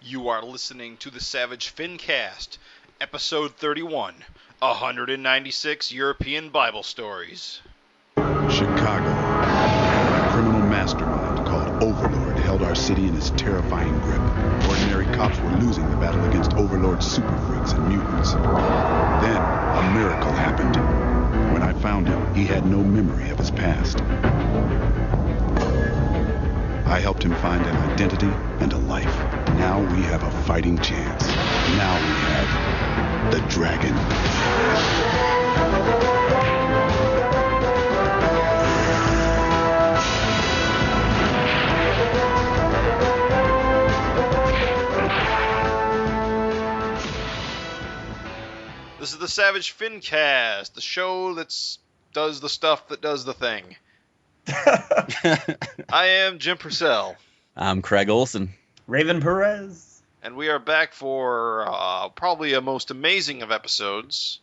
You are listening to the Savage FINcast, episode 31, 196 European Bible Stories. Chicago. A criminal mastermind called Overlord held our city in his terrifying grip. Ordinary cops were losing the battle against Overlord's super freaks and mutants. Then, a miracle happened. When I found him, he had no memory of his past. I helped him find an identity and a life. Now we have a fighting chance. Now we have the dragon. This is the Savage FINcast, the show that does the stuff that does the thing. I am Jim Purcell. I'm Craig Olson. Raven Perez. And we are back for probably a most amazing of episodes.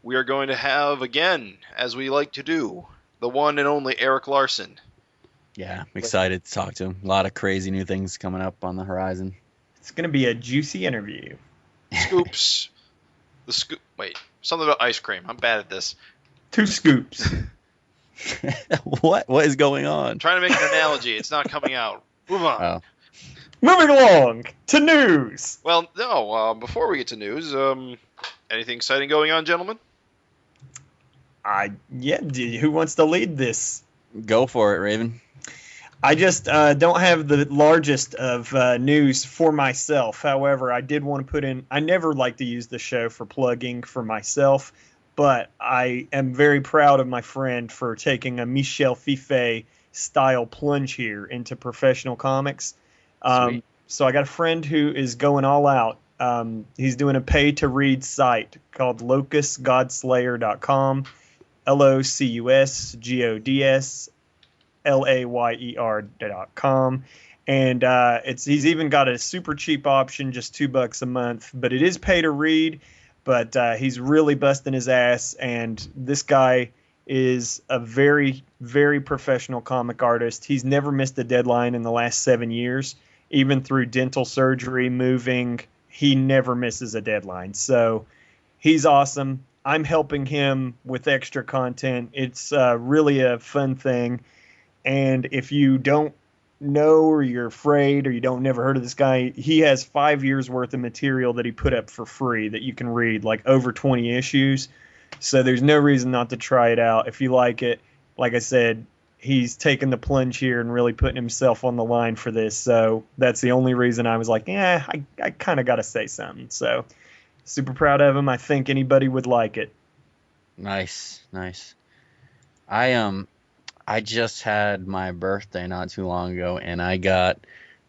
We are going to have, again, as we like to do, the one and only Erik Larsen. Yeah, I'm excited to talk to him. A lot of crazy new things coming up on the horizon. It's going to be a juicy interview. Scoops. Wait, something about ice cream. I'm bad at this. 2 scoops. What is going on? I'm trying to make an analogy. It's not coming out. Move on. Oh. Moving along to news. Well, no, before we get to news, anything exciting going on, gentlemen? Who wants to lead this? Go for it, Raven. I just don't have the largest of news for myself. However, I did want to put in, I never like to use the show for plugging for myself, but I am very proud of my friend for taking a Michel Fiffe style plunge here into professional comics. So I got a friend who is going all out. He's doing a pay-to-read site called locusgodslayer.com, LOCUSGODSLAYER.com. And he's even got a super cheap option, just $2 a month. But it is pay to read, but he's really busting his ass. And this guy is a very, very professional comic artist. He's never missed a deadline in the last 7 years. Even through dental surgery, moving, he never misses a deadline. So he's awesome. I'm helping him with extra content. It's really a fun thing. And if you don't know or you're afraid or you don't never heard of this guy, he has 5 years worth of material that he put up for free that you can read, like over 20 issues. So there's no reason not to try it out. If you like it, like I said, he's taken the plunge here and really putting himself on the line for this. So that's the only reason I was like, I kind of got to say something. So super proud of him. I think anybody would like it. Nice. I just had my birthday not too long ago, and I got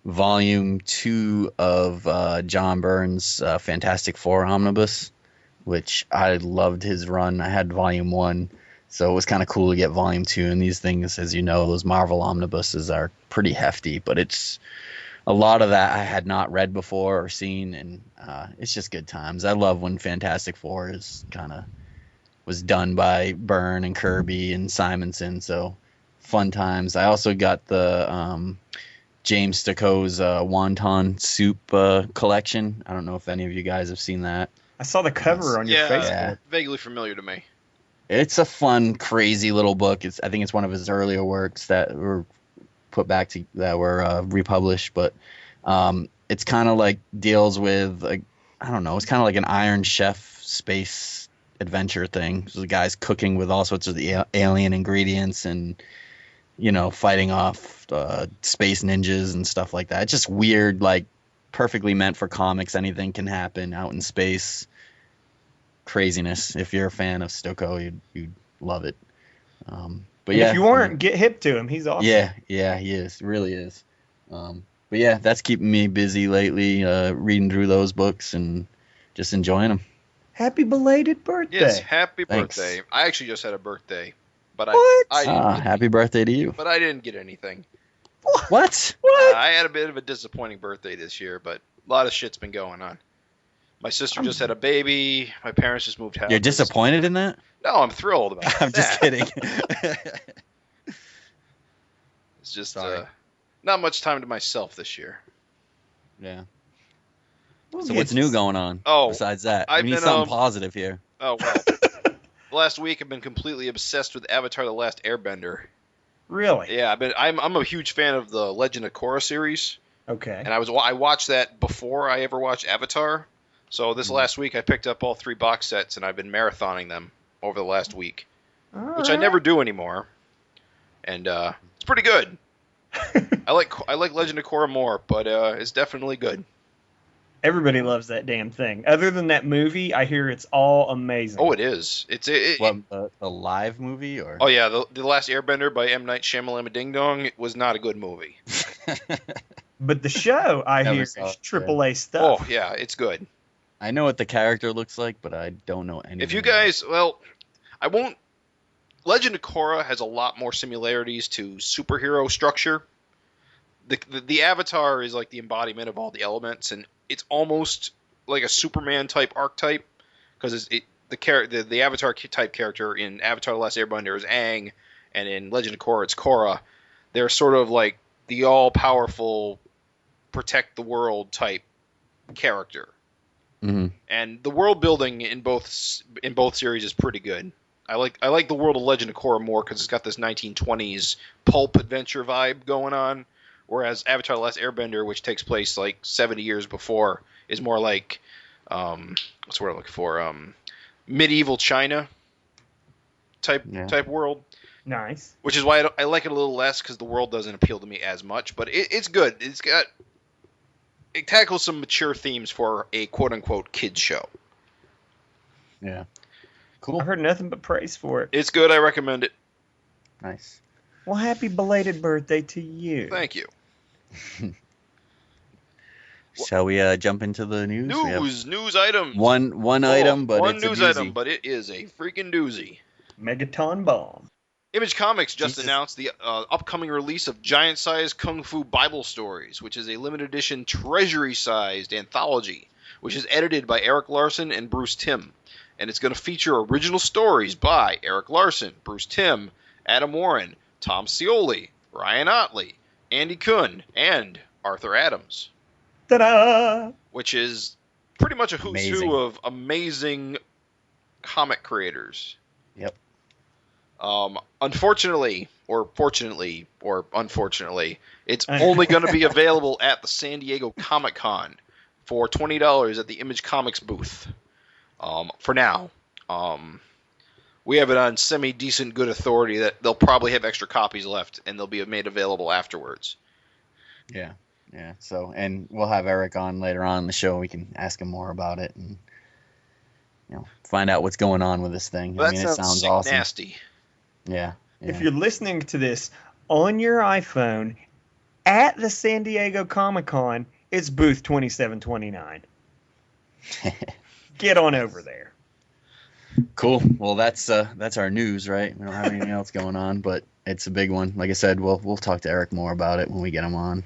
volume 2 of John Byrne's Fantastic Four omnibus, which I loved his run. I had volume 1. So it was kind of cool to get volume 2, and these things, as you know, those Marvel omnibuses are pretty hefty, but it's a lot of that I had not read before or seen, and it's just good times. I love when Fantastic Four was done by Byrne and Kirby and Simonson, so fun times. I also got the James Sticko's Wonton Soup collection. I don't know if any of you guys have seen that. I saw the cover on your Facebook. Yeah, vaguely familiar to me. It's a fun, crazy little book. I think it's one of his earlier works that were republished, but it's kind of like deals with it's kind of like an Iron Chef space adventure thing. So the guy's cooking with all sorts of the alien ingredients and fighting off space ninjas and stuff like that. It's just weird, like perfectly meant for comics. Anything can happen out in space. Craziness. If you're a fan of Sticko, you'd love it. But yeah, if you aren't, get hip to him. He's awesome. Yeah, he is. Really is. But yeah, that's keeping me busy lately, reading through those books and just enjoying them. Happy belated birthday. Yes, happy Thanks. birthday. I actually just had a birthday. But What? I didn't get Happy birthday to you. But I didn't get anything. What? I had a bit of a disappointing birthday this year, but a lot of shit's been going on. My sister just had a baby. My parents just moved house. You're disappointed in that? No, I'm thrilled about it. I'm just kidding. It's just Sorry. not much time to myself this year. Yeah. So what's new going on? Oh, besides that, I've we need been, something positive here. Oh, well. Last week I've been completely obsessed with Avatar: The Last Airbender. Really? Yeah, I'm a huge fan of the Legend of Korra series. Okay. And I watched that before I ever watched Avatar. So this last week I picked up all 3 box sets and I've been marathoning them over the last week, which I never do anymore. And it's pretty good. I like Legend of Korra more, but it's definitely good. Everybody loves that damn thing. Other than that movie, I hear it's all amazing. Oh, it is. What, the live movie or? Oh yeah, the Last Airbender by M. Night Shyamalan Ding Dong. It was not a good movie. But the show, I hear, is AAA stuff. Oh yeah, it's good. I know what the character looks like, but I don't know anything. If you guys, I won't. Legend of Korra has a lot more similarities to superhero structure. The Avatar is like the embodiment of all the elements, and it's almost like a Superman type archetype because the Avatar type character in Avatar: The Last Airbender is Aang, and in Legend of Korra it's Korra. They're sort of like the all-powerful, protect the world type character. Mm-hmm. And the world building in both series is pretty good. I like the world of Legend of Korra more because it's got this 1920s pulp adventure vibe going on, whereas Avatar: The Last Airbender, which takes place like 70 years before, is more like what's the word I'm looking for? Medieval China type world. Nice. Which is why I like it a little less because the world doesn't appeal to me as much, but it's good. It tackles some mature themes for a quote-unquote kids show. Yeah. Cool. I heard nothing but praise for it. It's good. I recommend it. Nice. Well, happy belated birthday to you. Thank you. Shall we jump into the news? News items. One item, but one it's news a doozy. item, but it is a freaking doozy. Megaton bomb. Image Comics just announced the upcoming release of giant-sized Kung Fu Bible Stories, which is a limited edition treasury-sized anthology, which is edited by Erik Larsen and Bruce Timm. And it's going to feature original stories by Erik Larsen, Bruce Timm, Adam Warren, Tom Scioli, Ryan Otley, Andy Kuhn, and Arthur Adams. Ta-da! Which is pretty much a who's who of amazing comic creators. Yep. Unfortunately, or fortunately, or unfortunately, it's only going to be available at the San Diego Comic-Con for $20 at the Image Comics booth. For now. We have it on semi-decent good authority that they'll probably have extra copies left, and they'll be made available afterwards. Yeah. So, and we'll have Eric on later on in the show. We can ask him more about it and find out what's going on with this thing. Well, it sounds awesome. Nasty. Yeah. If you're listening to this on your iPhone at the San Diego Comic-Con, it's booth 2729. Get on over there. Cool. Well, that's our news, right? We don't have anything else going on, but it's a big one. Like I said, we'll talk to Eric more about it when we get him on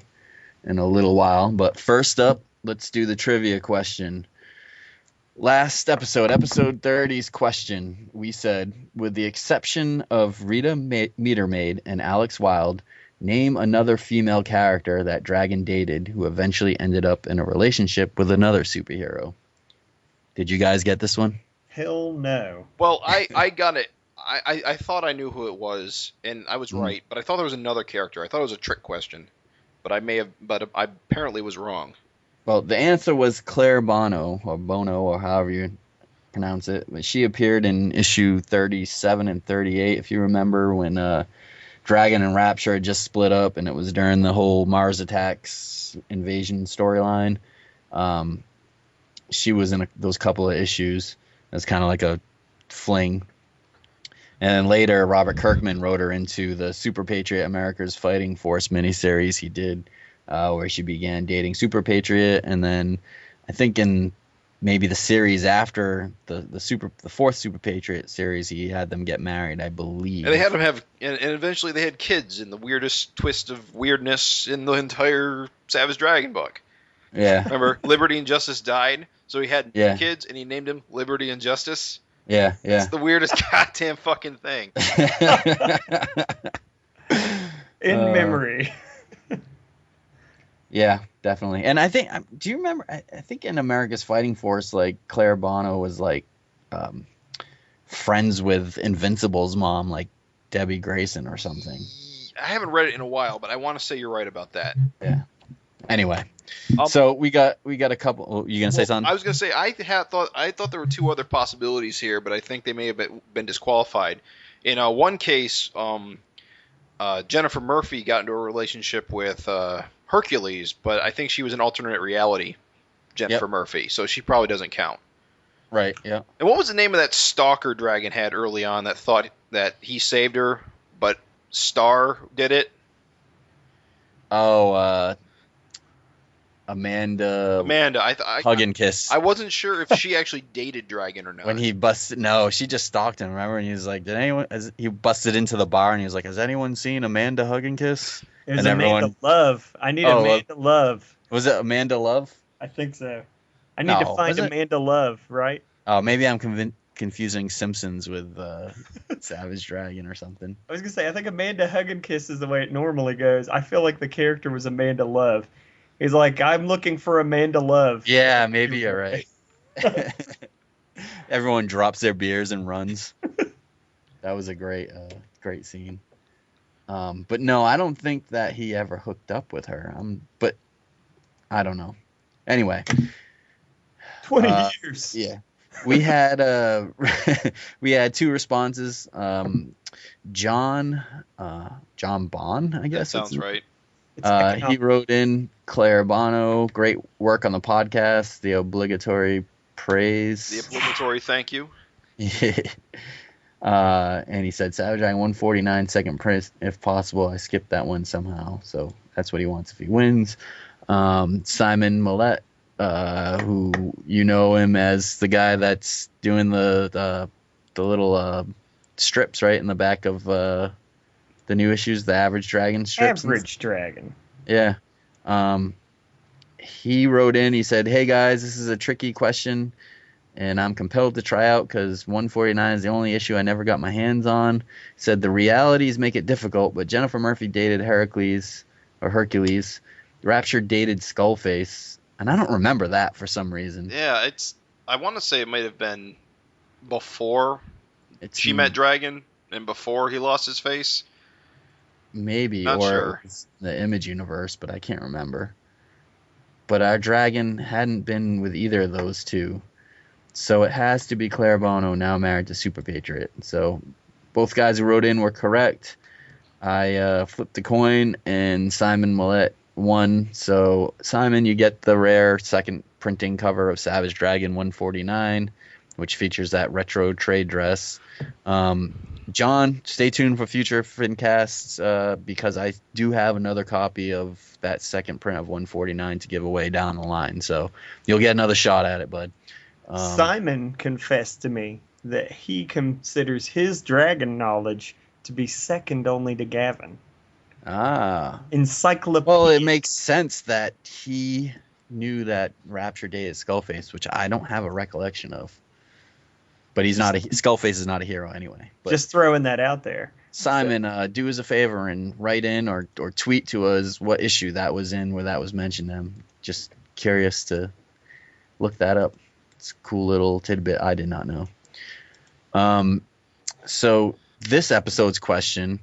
in a little while. But first up, let's do the trivia question. Last episode 30's question, we said, with the exception of Rita Metermaid and Alex Wilde, name another female character that Dragon dated who eventually ended up in a relationship with another superhero. Did you guys get this one? Hell no. Well, I got it. I thought I knew who it was, and I was right, but I thought there was another character. I thought it was a trick question, but I apparently was wrong. Well, the answer was Claire Bono, or however you pronounce it. But she appeared in issue 37 and 38, if you remember, when Dragon and Rapture had just split up, and it was during the whole Mars Attacks invasion storyline. She was in those couple of issues. It was kind of like a fling. And then later, Robert Kirkman wrote her into the Super Patriot America's Fighting Force miniseries he did, where she began dating Super Patriot. And then I think in maybe the series after the fourth Super Patriot series, he had them get married, I believe. And they had them have, and eventually they had kids in the weirdest twist of weirdness in the entire Savage Dragon book. Yeah. Remember, Liberty and Justice died, so he had kids, and he named them Liberty and Justice. Yeah. It's the weirdest goddamn fucking thing. In memory. Yeah, definitely. And I think, do you remember? I think in America's Fighting Force, like Claire Bono was like um, friends with Invincible's mom, like Debbie Grayson or something. I haven't read it in a while, but I want to say you're right about that. Yeah. Anyway, so we got a couple. Oh, you gonna say something? I was gonna say I thought there were two other possibilities here, but I think they may have been disqualified. In one case, Jennifer Murphy got into a relationship with Hercules, but I think she was an alternate reality Jennifer Murphy, so she probably doesn't count. Right. Yeah. And what was the name of that stalker Dragon had early on that thought that he saved her, but Star did it? Oh, Amanda. Hug and kiss. I wasn't sure if she actually dated Dragon or not. When he busted, no, she just stalked him. Remember? And he was like, he busted into the bar and he was like, has anyone seen Amanda hug and kiss? It was Amanda Love. I need Amanda Love. Was it Amanda Love? I think so. I need to find Amanda Love, right? Oh, maybe I'm confusing Simpsons with Savage Dragon or something. I was going to say, I think Amanda Hug and Kiss is the way it normally goes. I feel like the character was Amanda Love. He's like, I'm looking for Amanda Love. Yeah, maybe you're right. Everyone drops their beers and runs. That was a great scene. But no, I don't think that he ever hooked up with her. But I don't know. Anyway, 20 years. Yeah, we had we had two responses. John Bond, I guess. That sounds right. He wrote in, Claire Bono, great work on the podcast. The obligatory praise. The obligatory thank you. And he said, Savage Dragon 149 second print if possible. I skipped that one somehow, so that's what he wants if he wins. Simon Millette, who you know him as the guy that's doing the little strips right in the back of the new issues, the Average Dragon strips. Average Dragon. Yeah. He wrote in, he said, hey guys, this is a tricky question and I'm compelled to try out because 149 is the only issue I never got my hands on. He said the realities make it difficult, but Jennifer Murphy dated Hercules. Rapture dated Skullface, and I don't remember that for some reason. Yeah, I want to say it might have been before she met Dragon and before he lost his face. Maybe, Not sure. The Image universe, but I can't remember. But our Dragon hadn't been with either of those two. So it has to be Claire Bono, now married to Super Patriot. So both guys who wrote in were correct. I flipped the coin, and Simon Millette won. So, Simon, you get the rare second printing cover of Savage Dragon 149, which features that retro trade dress. John, stay tuned for future FINcasts because I do have another copy of that second print of 149 to give away down the line. So you'll get another shot at it, bud. Simon confessed to me that he considers his dragon knowledge to be second only to Gavin. Encyclopedia. Well, it makes sense that he knew that Rapture dated Skullface, which I don't have a recollection of. But he's not Skullface is not a hero anyway. But just throwing that out there. Simon, do us a favor and write in or tweet to us what issue that was in where that was mentioned. I'm just curious to look that up. It's a cool little tidbit I did not know. So this episode's question,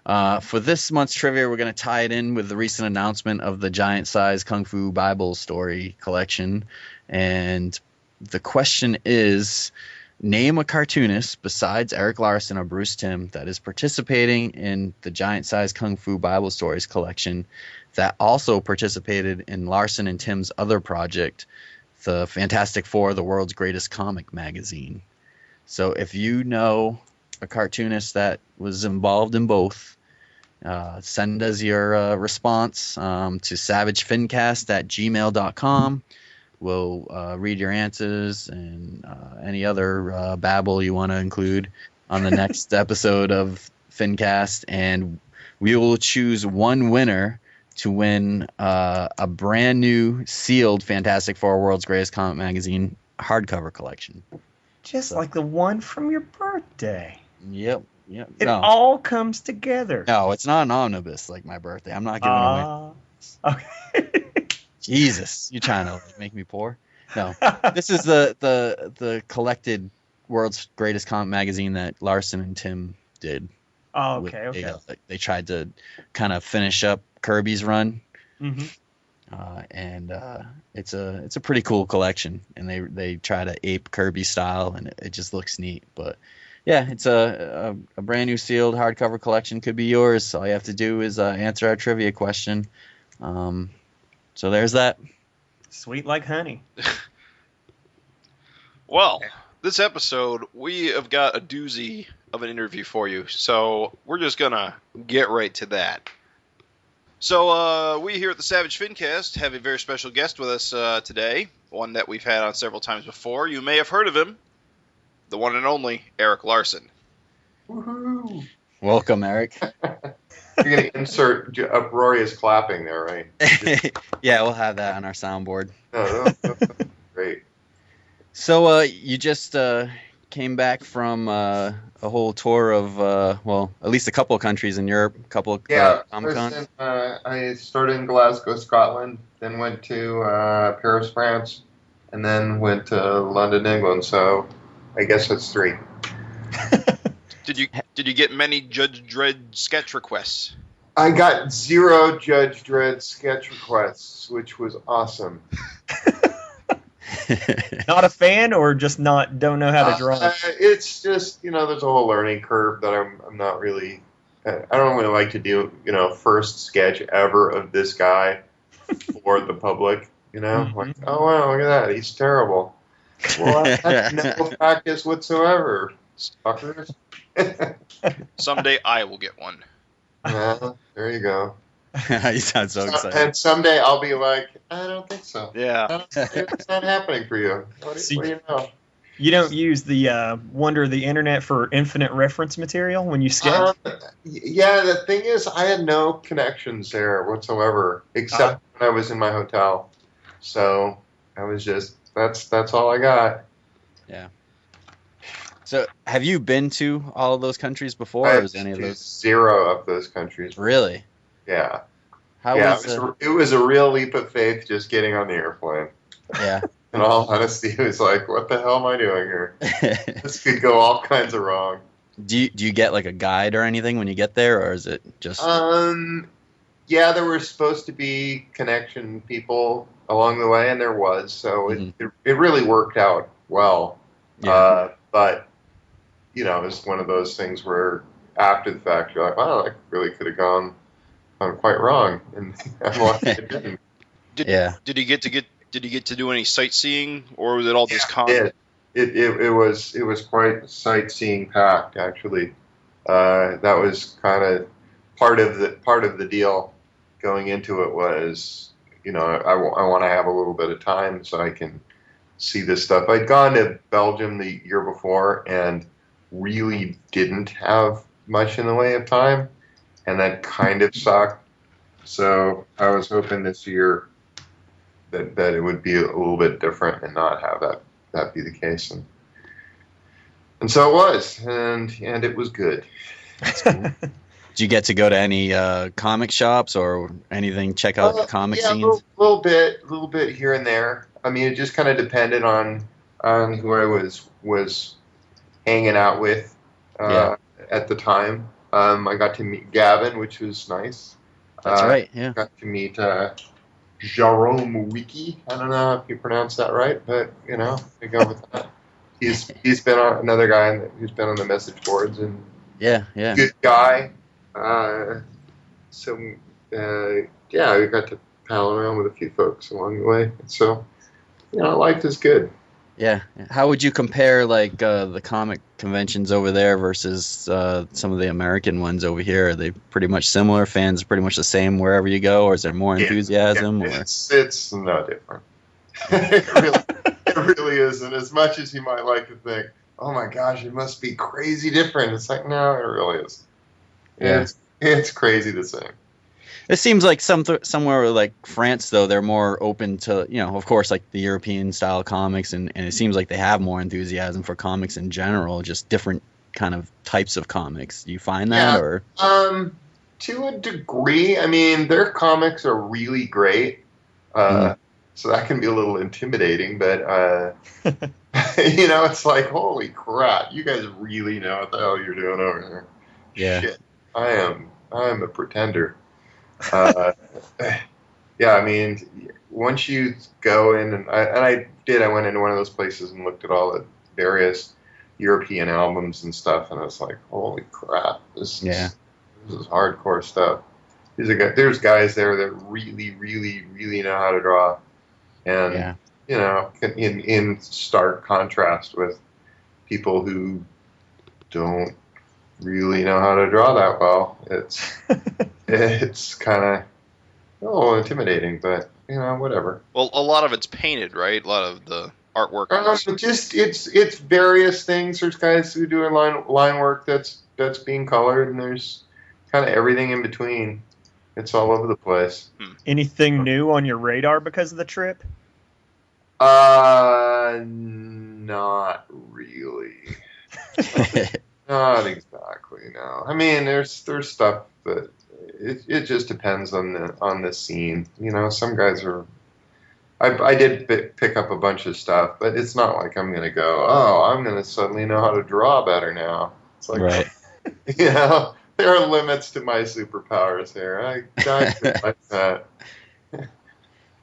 for this month's trivia, we're going to tie it in with the recent announcement of the giant size Kung Fu Bible story collection. And the question is, name a cartoonist besides Erik Larsen or Bruce Timm that is participating in the giant size Kung Fu Bible stories collection that also participated in Larsen and Timm's other project, the Fantastic Four, the world's greatest comic magazine. So if you know a cartoonist that was involved in both, send us your response to SAVAGEFINcast@gmail.com. We'll read your answers and any other babble you want to include on the next episode of FINcast, and we will choose one winner to win a brand new sealed Fantastic Four World's Greatest Comic Magazine hardcover collection. Just like the one from your birthday. Yep. It all comes together. No, it's not an omnibus like my birthday. I'm not giving away. Okay. Jesus, you trying to make me poor? No, this is the collected world's greatest comic magazine that Larsen and Tim did. Oh, okay. They tried to kind of finish up Kirby's run. Mm-hmm. And it's a pretty cool collection, and they try to ape Kirby style, and it just looks neat. But yeah, it's a brand new sealed hardcover collection. Could be yours. All you have to do is answer our trivia question. So there's that. Sweet like honey. Well, this episode, we have got a doozy of an interview for you, so we're just gonna get right to that. So we here at the Savage FINcast have a very special guest with us today, one that we've had on several times before. You may have heard of him, the one and only Erik Larsen. Woohoo! Welcome, Erik. You're going to insert uproarious clapping there, right? Yeah, we'll have that on our soundboard. No, great. So you just came back from a whole tour of, at least a couple of countries in Europe, a couple of Comic-Cons. I started in Glasgow, Scotland, then went to Paris, France, and then went to London, England. So I guess that's 3. Did you get many Judge Dredd sketch requests? I got 0 Judge Dredd sketch requests, which was awesome. Not a fan, or just don't know how to draw? It's just, there's a whole learning curve that I'm not really. I don't really like to do, first sketch ever of this guy for the public. Mm-hmm. Like, oh wow, look at that, he's terrible. Well, I had no practice whatsoever, suckers. Someday I will get one. Yeah, there you go. You sound so excited. And someday I'll be like, I don't think so. Yeah. It's not happening for you. What do you know? You don't use the wonder of the internet for infinite reference material when you sketch? Yeah, the thing is, I had no connections there whatsoever, except when I was in my hotel. So I was just, that's all I got. Yeah. So have you been to all of those countries before, or is any of those? 0 of those countries. Really? Yeah. It it was a real leap of faith just getting on the airplane. Yeah. In all honesty, it was like, what the hell am I doing here? This could go all kinds of wrong. Do you get like a guide or anything when you get there, or is it just? Yeah, there were supposed to be connection people along the way, and there was, so it really worked out well. Yeah. But it's one of those things where after the fact you're like, wow, that really could have gone quite wrong, and I'm lucky it didn't. Did you get to do any sightseeing, or was it all just con? It was quite sightseeing packed, actually. That was kind of part of the deal going into it was, I want to have a little bit of time so I can see this stuff. I'd gone to Belgium the year before and really didn't have much in the way of time, and that kind of sucked. So I was hoping this year that it would be a little bit different and not have that be the case, and so it was, and it was good. That's cool. Did you get to go to any comic shops or anything? Check out the comic scenes. A little bit here and there. I mean, it just kind of depended on who I was hanging out with at the time. I got to meet Gavin, which was nice. That's right. Yeah. Got to meet Jerome Wiki. I don't know if you pronounce that right, but I go with that. He's been on another guy who's been on the message boards, and yeah, good guy. We got to pal around with a few folks along the way. So, life is good. Yeah. How would you compare the comic conventions over there versus some of the American ones over here? Are they pretty much similar? Fans are pretty much the same wherever you go, or is there more enthusiasm? Yeah, it's no different. It really isn't. As much as you might like to think, oh my gosh, it must be crazy different. It's like, no, it really is. Yeah. It's crazy the same. It seems like somewhere like France, though, they're more open to, of course, like the European style comics, and it seems like they have more enthusiasm for comics in general, just different kind of types of comics. Do you find that, or? To a degree. I mean, their comics are really great, So that can be a little intimidating, but it's like, holy crap, you guys really know what the hell you're doing over there. Yeah. Shit, I am a pretender. Yeah, I mean, once you go in, and I went into one of those places and looked at all the various European albums and stuff, and I was like, holy crap, this is hardcore stuff. There's guys there that really, really, really know how to draw, and in stark contrast with people who don't really know how to draw that well. It's kind of a little intimidating, but whatever. Well, a lot of it's painted, right? A lot of the artwork. It's various things. There's guys who do line work that's being colored, and there's kind of everything in between. It's all over the place. Anything new on your radar because of the trip? Not really. Not exactly. No. I mean, there's stuff that it just depends on the scene. Some guys are. I did pick up a bunch of stuff, but it's not like I'm gonna go. Oh, I'm gonna suddenly know how to draw better now. It's like, right. There are limits to my superpowers here. I like that.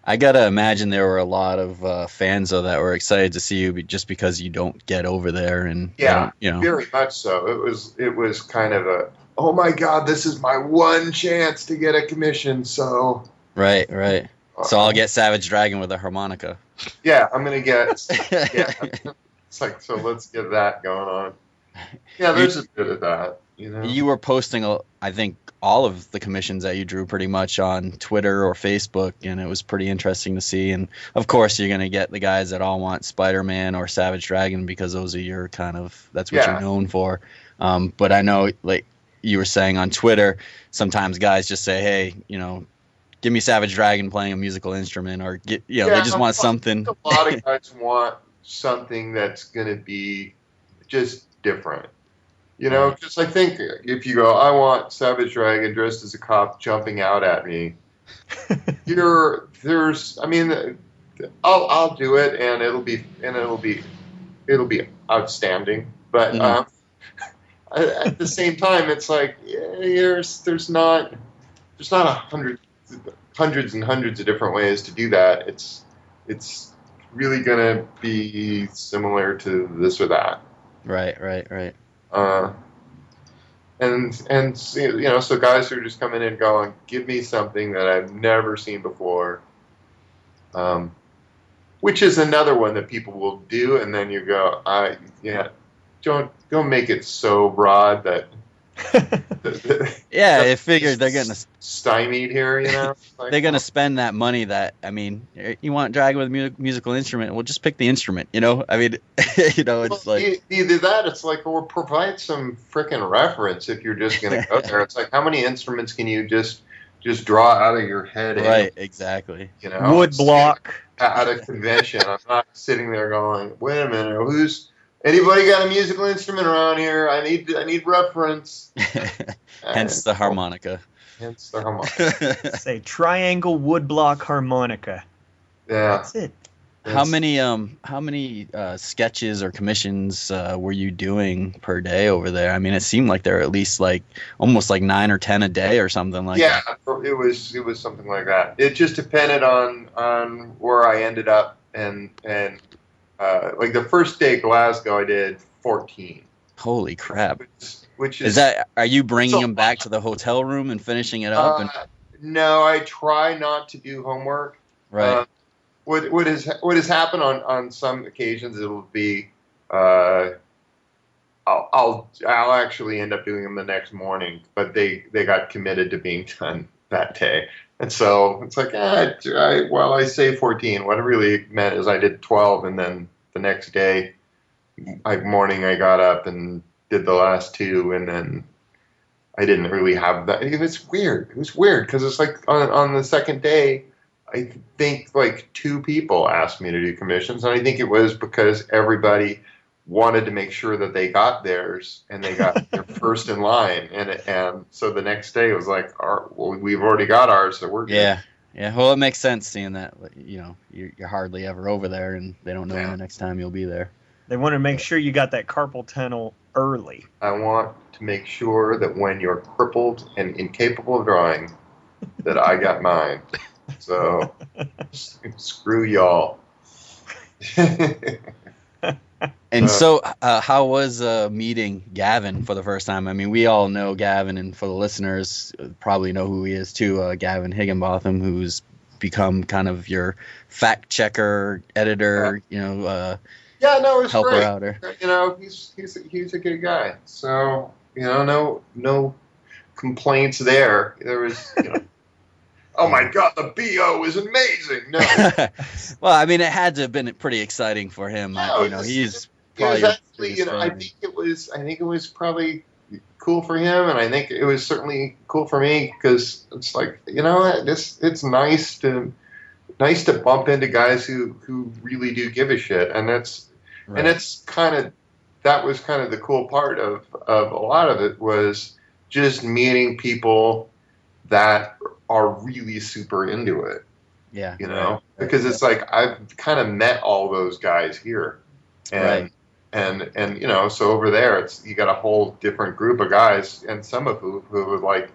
I gotta imagine there were a lot of fans though that were excited to see you just because you don't get over there, and very much so. It was kind of a, oh my God, this is my one chance to get a commission. So right. So I'll get Savage Dragon with a harmonica. Yeah, I'm gonna get. Yeah, it's like, so let's get that going on. Yeah, there's a bit of that. You were posting, I think, all of the commissions that you drew pretty much on Twitter or Facebook, and it was pretty interesting to see. And of course, you're gonna get the guys that all want Spider-Man or Savage Dragon because those are your that's what you're known for. But I know, like you were saying on Twitter, sometimes guys just say, hey, give me Savage Dragon playing a musical instrument, or they just want something. A lot of guys want something that's gonna be just different. Because I think if you go, I want Savage Dragon dressed as a cop jumping out at me. I'll do it, and it'll be outstanding. But at the same time, it's like there's not hundreds and hundreds of different ways to do that. It's really gonna be similar to this or that. Right. So guys who are just coming in going, give me something that I've never seen before, which is another one that people will do, and then you go, don't make it so broad that it figures they're getting stymied here, Like, they're gonna spend that money. That, I mean, you want Dragon with a musical instrument? Well, just pick the instrument. I mean, it's like either that. It's like, or provide some frickin' reference if you're just gonna go there. It's like, how many instruments can you just draw out of your head? Right, exactly. Wood block at a convention. I'm not sitting there going, wait a minute, anybody got a musical instrument around here? I need reference. Hence the harmonica. Say triangle woodblock harmonica. Yeah, that's it. How many sketches or commissions were you doing per day over there? I mean, it seemed like there were at least almost 9 or 10 a day or something like that. Yeah, it was something like that. It just depended on where I ended up, and like the first day Glasgow, I did 14. Holy crap! Which is that? Are you bringing them back to the hotel room and finishing it up? No, I try not to do homework. Right. What has happened on some occasions, it'll be I'll actually end up doing them the next morning, but they got committed to being done that day, and so it's like, I say 14. What it really meant is I did 12, and then the next day, morning, I got up and did the last 2, and then I didn't really have that. It was weird because it's like on the second day, I think 2 people asked me to do commissions, and I think it was because everybody wanted to make sure that they got theirs and they got their first in line, and so the next day it was like, we've already got ours, so we're good. Yeah, well, it makes sense seeing that, you're hardly ever over there, and they don't know when the next time you'll be there. They want to make sure you got that carpal tunnel early. I want to make sure that when you're crippled and incapable of drawing, that I got mine. So, screw y'all. And so, how was meeting Gavin for the first time? I mean, we all know Gavin, and for the listeners, probably know who he is too. Gavin Higginbotham, who's become kind of your fact checker, editor, Yeah, no, it's helper great. outer. He's a good guy. So no complaints there. There was, oh my God, the BO is amazing. No, Well, I mean, it had to have been pretty exciting for him. No, He's it was probably actually, I think it was probably cool for him, and I think it was certainly cool for me because it's like, it's nice to bump into guys who really do give a shit, and that's right. and it's that was kind of the cool part of a lot of it was just meeting people that are really super into it. Yeah, because it's like I've kind of met all those guys here, and so over there you got a whole different group of guys, and some of who are like,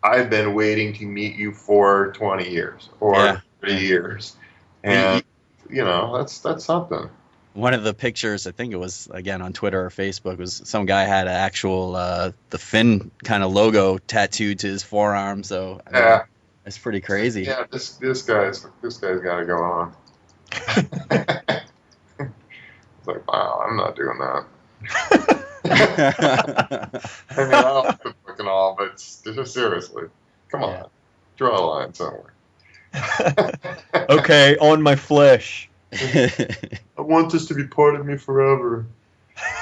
I've been waiting to meet you for 20 years or 30 years, and that's something. One of the pictures, I think it was again on Twitter or Facebook, was some guy had an actual the Finn kind of logo tattooed to his forearm. So it's pretty crazy. Yeah, this guy's got to go on. It's like, wow, I'm not doing that. I mean, I'll have the book and all, but just seriously, come on, draw a line somewhere. Okay, on my flesh. I want this to be part of me forever.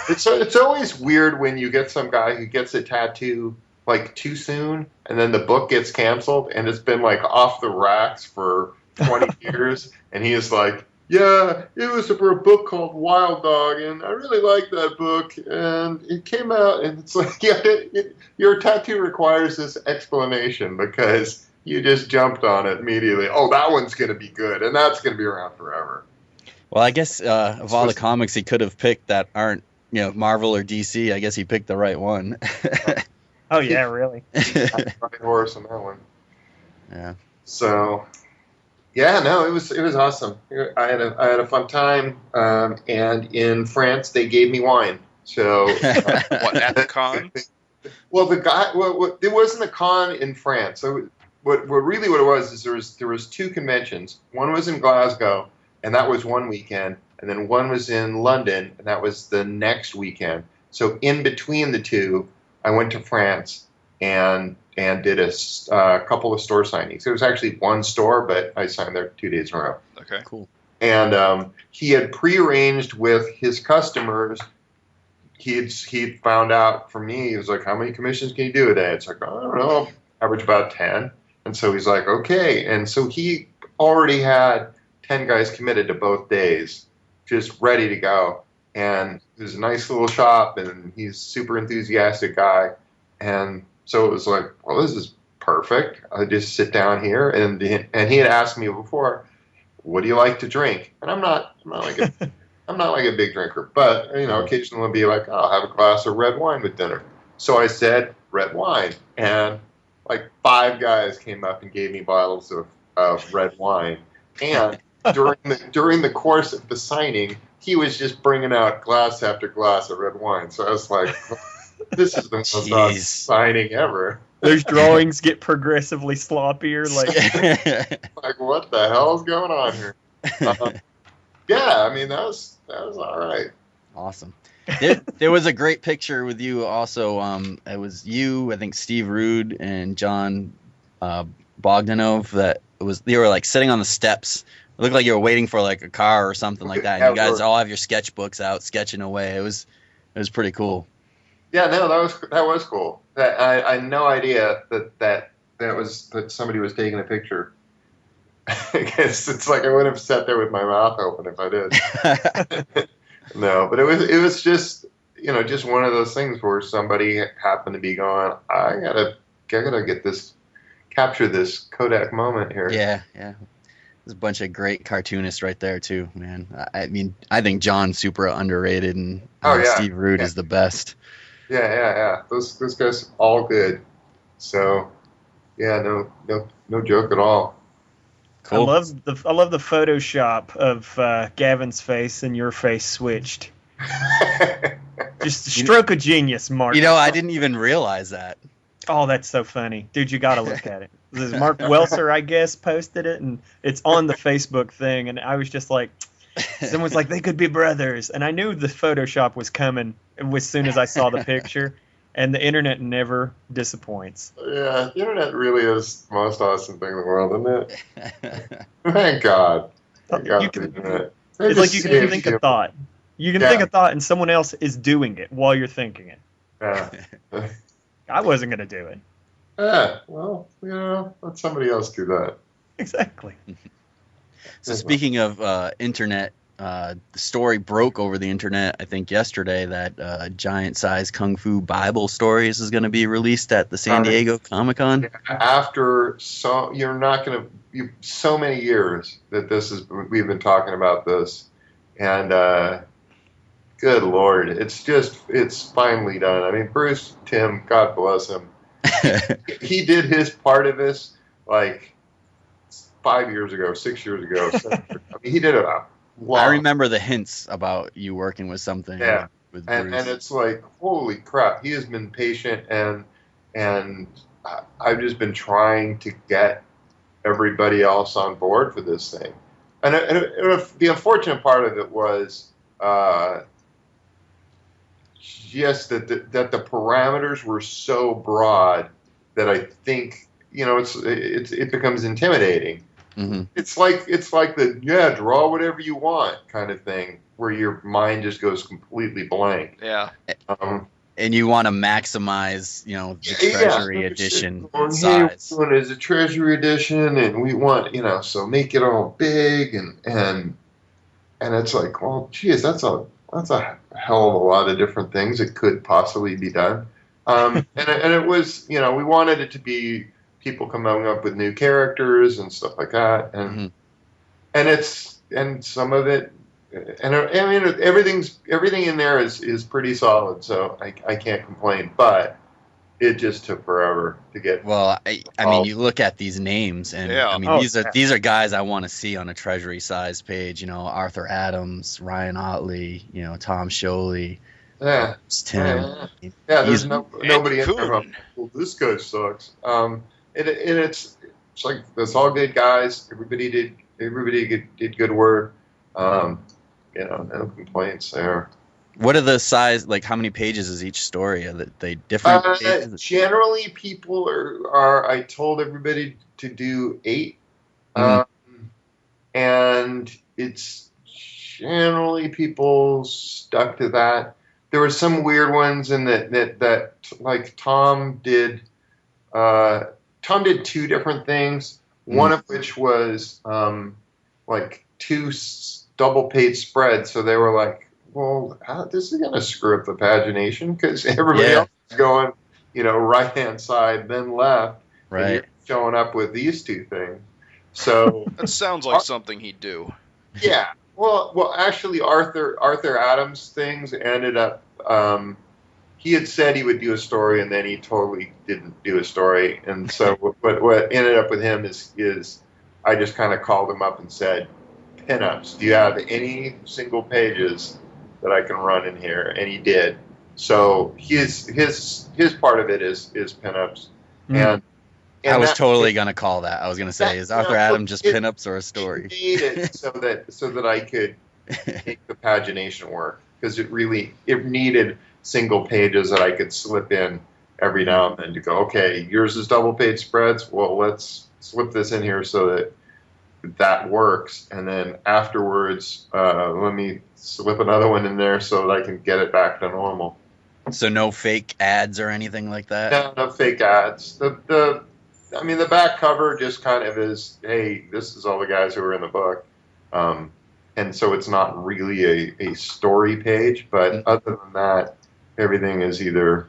It's always weird when you get some guy who gets a tattoo like too soon, and then the book gets canceled, and it's been like off the racks for 20 years, and he is like, yeah, it was for a book called Wild Dog, and I really liked that book, and it came out, and it's like, your tattoo requires this explanation because you just jumped on it immediately. Oh, that one's going to be good, and that's going to be around forever. Well, I guess of all the comics he could have picked that aren't, Marvel or DC, I guess he picked the right one. Oh yeah, really? Right horse on that one. Yeah. So, yeah, no, it was awesome. I had a fun time, and in France they gave me wine. So, what, at the con? Well, it wasn't a con in France. So, what it was is there was two conventions. One was in Glasgow, and that was one weekend, and then one was in London, and that was the next weekend. So, in between the two, I went to France and did a couple of store signings. It was actually one store, but I signed there 2 days in a row. Okay, cool. And he had prearranged with his customers. He'd found out from me. He was like, "How many commissions can you do a day?" It's like, I don't know, average about 10. And so he's like, "Okay." And so he already had 10 guys committed to both days, just ready to go. And it was a nice little shop, and he's a super enthusiastic guy. And so it was like, well, this is perfect. I just sit down here, and he had asked me before, "What do you like to drink?" And I'm not like a big drinker, but occasionally I'll be like, I'll have a glass of red wine with dinner. So I said red wine, and like 5 guys came up and gave me bottles of red wine. And during the course of the signing, he was just bringing out glass after glass of red wine. So I was like, this is the most awesome signing ever. Those drawings get progressively sloppier. Like, what the hell is going on here? Yeah, I mean, that was all right. Awesome. There was a great picture with you also. It was you, I think Steve Rude and John Bogdanov. You were like sitting on the steps. It looked like you were waiting for like a car or something like that. And you guys all have your sketchbooks out, sketching away. It was pretty cool. Yeah, no, that was cool. I had no idea that somebody was taking a picture. I guess it's like I would have sat there with my mouth open if I did. No, but it was just just one of those things where somebody happened to be going, I gotta get this capture this Kodak moment here. Yeah. There's a bunch of great cartoonists right there too, man. I mean, I think John's super underrated, and Steve Root is the best. Yeah. Those guys all good. So, yeah, no joke at all. Cool. I love the Photoshop of Gavin's face and your face switched. Just a stroke of genius, Mark. I didn't even realize that. Oh, that's so funny. Dude, you got to look at it. This is Mark Welser, I guess, posted it, and it's on the Facebook thing, and I was just like, someone's like, they could be brothers. And I knew the Photoshop was coming as soon as I saw the picture, and the internet never disappoints. Yeah, the internet really is the most awesome thing in the world, isn't it? Thank God. Thank God for the internet. It's like you can think a thought. You can think a thought, and someone else is doing it while you're thinking it. Yeah. I wasn't going to do it. Yeah, well, let somebody else do that. Exactly. So speaking of internet, the story broke over the internet, I think yesterday, that giant-sized Kung Fu Bible stories is going to be released at the San Diego Comic-Con. After so many years that we've been talking about this, and good Lord, it's finally done. I mean, Bruce Timm, God bless him. He did his part of this like 5 years ago, 6 years ago. I mean, he did it a lot. I remember the hints about you working with something. Yeah, with Bruce. and it's like, holy crap, he has been patient, and I've just been trying to get everybody else on board for this thing. And the unfortunate part of it was just that the parameters were so broad that I think it becomes intimidating. Mm-hmm. It's like the draw whatever you want kind of thing, where your mind just goes completely blank. Yeah. And you want to maximize, the treasury edition size. Hey, one is a treasury edition, and we want, so make it all big, and it's like, well, geez, that's a hell of a lot of different things that could possibly be done. And it was, we wanted it to be people coming up with new characters and stuff like that, and and some of it, and I mean everything in there is pretty solid, so I can't complain, but it just took forever to get. Well, I mean, you look at these names, and I mean, these are guys I want to see on a treasury size page. Arthur Adams, Ryan Otley, Tom Sholey. Yeah, Tim. Yeah, there's nobody in there. Well, this guy sucks. It's like that's all good guys. Everybody did good work. No complaints there. What are the size? Like, how many pages is each story? Are they different? Generally, people are. I told everybody to do 8, and it's generally people stuck to that. There were some weird ones in that like Tom did 2 different things. One of which was like 2 double-page spreads. So they were like, well, this is going to screw up the pagination because everybody else is going, right-hand side, then left. Right. And you're showing up with these 2 things. So that sounds like something he'd do. Yeah. Well, actually, Arthur Adams' things ended up. He had said he would do a story, and then he totally didn't do a story. And so, what ended up with him is I just kind of called him up and said, "Pinups, do you have any single pages that I can run in here?" And he did. So his part of it is pinups, and I was totally gonna call that. I was gonna say, is Arthur Adams just pinups or a story? It needed so that I could make the pagination work, because it needed single pages that I could slip in every now and then to go, okay, yours is double page spreads. Well, let's slip this in here so that works, and then afterwards, let me slip another one in there so that I can get it back to normal. So no fake ads or anything like that? No fake ads. The back cover just kind of is, hey, this is all the guys who are in the book. And so it's not really a story page, but other than that, everything is either,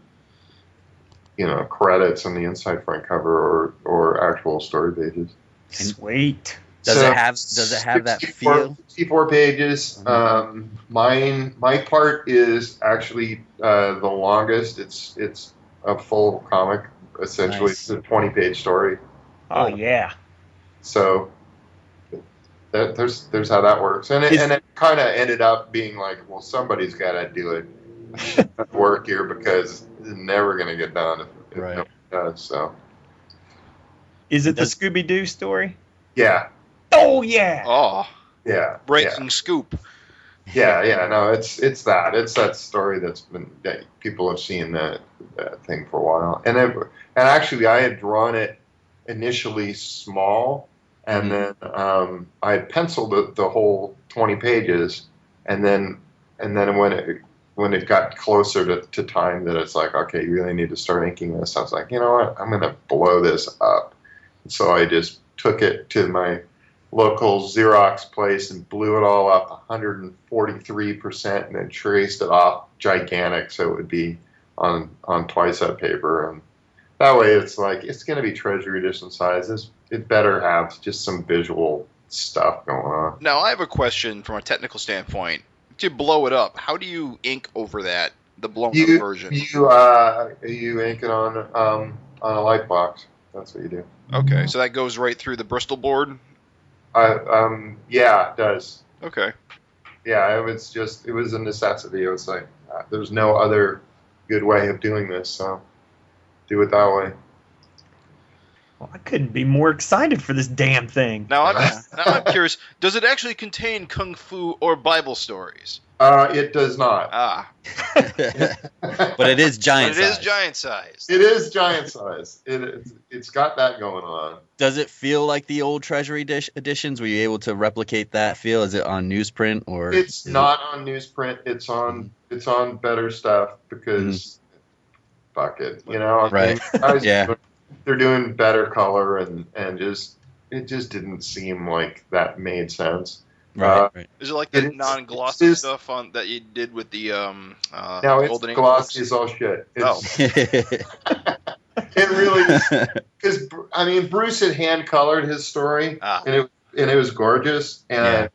credits on the inside front cover or actual story pages. Sweet. Does So, it have that feel? 64 pages. My part is actually the longest. It's a full comic, essentially. Nice. It's a 20-page story. Oh yeah. So there's how that works, and it kind of ended up being like, well, somebody's got to do it. Work here because it's never going to get done if Right. nobody does. So Is it the Scooby Doo story? yeah, Oh yeah. Oh, yeah, breaking scoop. yeah. No, it's that story that people have seen that thing for a while, and actually I had drawn it initially small, and then I had penciled the whole 20 pages, and then when it got closer to time that it's like, okay, you really need to start inking this, I was like, you know what, I'm going to blow this up. And so I just took it to my local Xerox place and blew it all up 143% and then traced it off gigantic so it would be on twice that paper. And that way it's like, it's going to be Treasury edition size. It better have just some visual stuff going on. Now, I have a question from a technical standpoint. To blow it up, how do you ink over that, the blown up version? You ink it on a light box. That's what you do. Okay, so that goes right through the Bristol board? Yeah, it does. Okay. Yeah, it was a necessity. It was like, there's no other good way of doing this, so do it that way. Well, I couldn't be more excited for this damn thing. Now I'm curious, does it actually contain kung fu or Bible stories? It does not. Ah. But it is giant size. It is giant size. It is giant size. It's got that going on. Does it feel like the old Treasury editions? Were you able to replicate that feel? Is it on newsprint or? It's not on newsprint. It's on better stuff because fuck it, Right. Yeah. They're doing better color and it just didn't seem like that made sense. Right. Is it like the non-glossy stuff that you did with the no, it's Golden Ink glossy books? as all shit. Oh. It really, because Bruce had hand colored his story, and it was gorgeous, and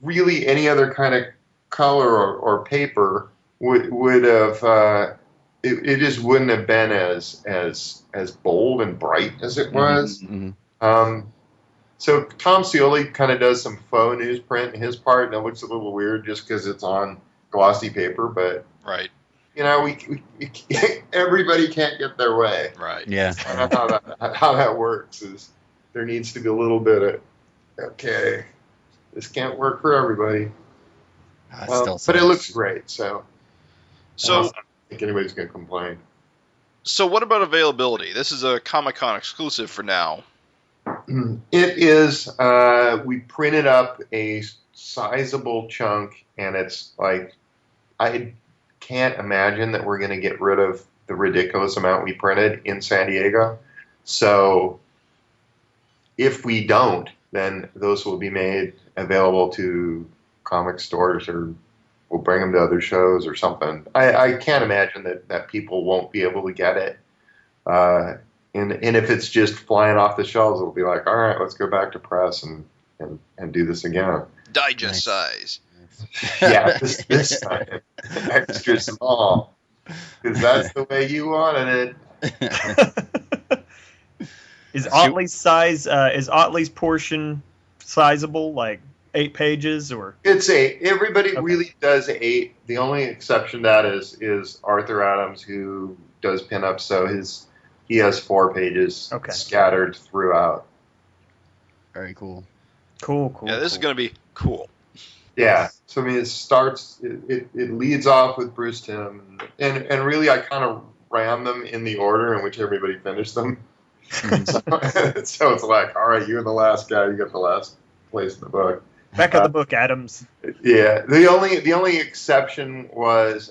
really any other kind of color or paper would have it just wouldn't have been as bold and bright as it was. Mm-hmm. So Tom Scioli kind of does some faux newsprint in his part, and it looks a little weird just because it's on glossy paper. But right, we everybody can't get their way. Right. Yeah. How that works is there needs to be a little bit of okay, this can't work for everybody. But it looks great, so I don't think anybody's going to complain. So what about availability? This is a Comic-Con exclusive for now. It is. We printed up a sizable chunk, and it's like I can't imagine that we're going to get rid of the ridiculous amount we printed in San Diego. So if we don't, then those will be made available to comic stores, or we'll bring them to other shows or something. I can't imagine that people won't be able to get it. And if it's just flying off the shelves, it'll be like, all right, let's go back to press and do this again. Digest size. Yeah, this time extra small, because that's the way you wanted it. Is Otley's portion sizable, like 8 pages or? It's 8. Everybody really does 8. The only exception to that is Arthur Adams, who does pinups, so he has 4 pages scattered throughout. Very cool. Cool. Yeah, this is going to be cool. Yeah. So it starts. It leads off with Bruce Timm, and really I kind of ran them in the order in which everybody finished them. So it's like, all right, you're the last guy. You get the last place in the book. Back of the book, Adams. Yeah. The only exception was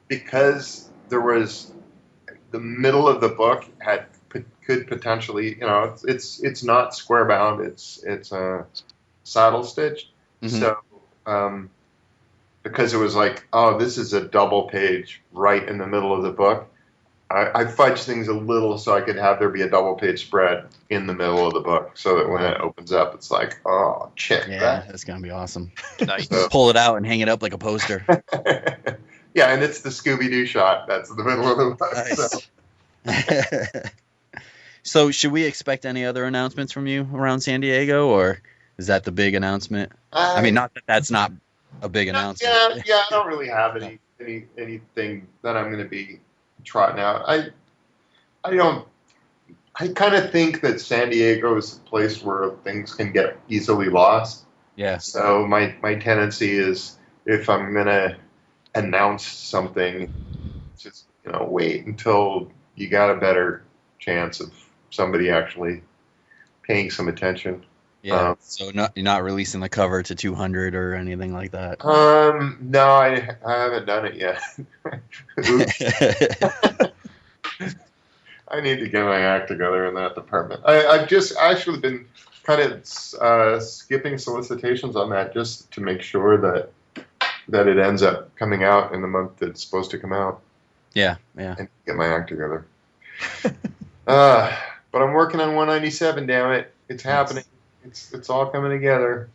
because there was the middle of the book could potentially, it's not square bound. It's saddle stitched. Mm-hmm. So because it was like, oh, this is a double page right in the middle of the book, I fudged things a little so I could have there be a double page spread in the middle of the book, so that when it opens up, it's like, oh, check Yeah, that. that's gonna be awesome. Nice. So- Pull it out and hang it up like a poster. Yeah, and it's the Scooby-Doo shot that's in the middle of the book. So. So, should we expect any other announcements from you around San Diego, or is that the big announcement? I mean, not that that's not a big announcement. Yeah, I don't really have anything that I'm going to be trotting out. I kind of think that San Diego is a place where things can get easily lost. Yeah. So my tendency is, if I'm going to announce something, just wait until you got a better chance of somebody actually paying some attention. Yeah. So you're not releasing the cover to 200 or anything like that. No, I haven't done it yet. I need to get my act together in that department. I've just actually been kind of skipping solicitations on that just to make sure that it ends up coming out in the month that it's supposed to come out. Yeah. And get my act together. But I'm working on 197, damn it. It's happening. It's all coming together.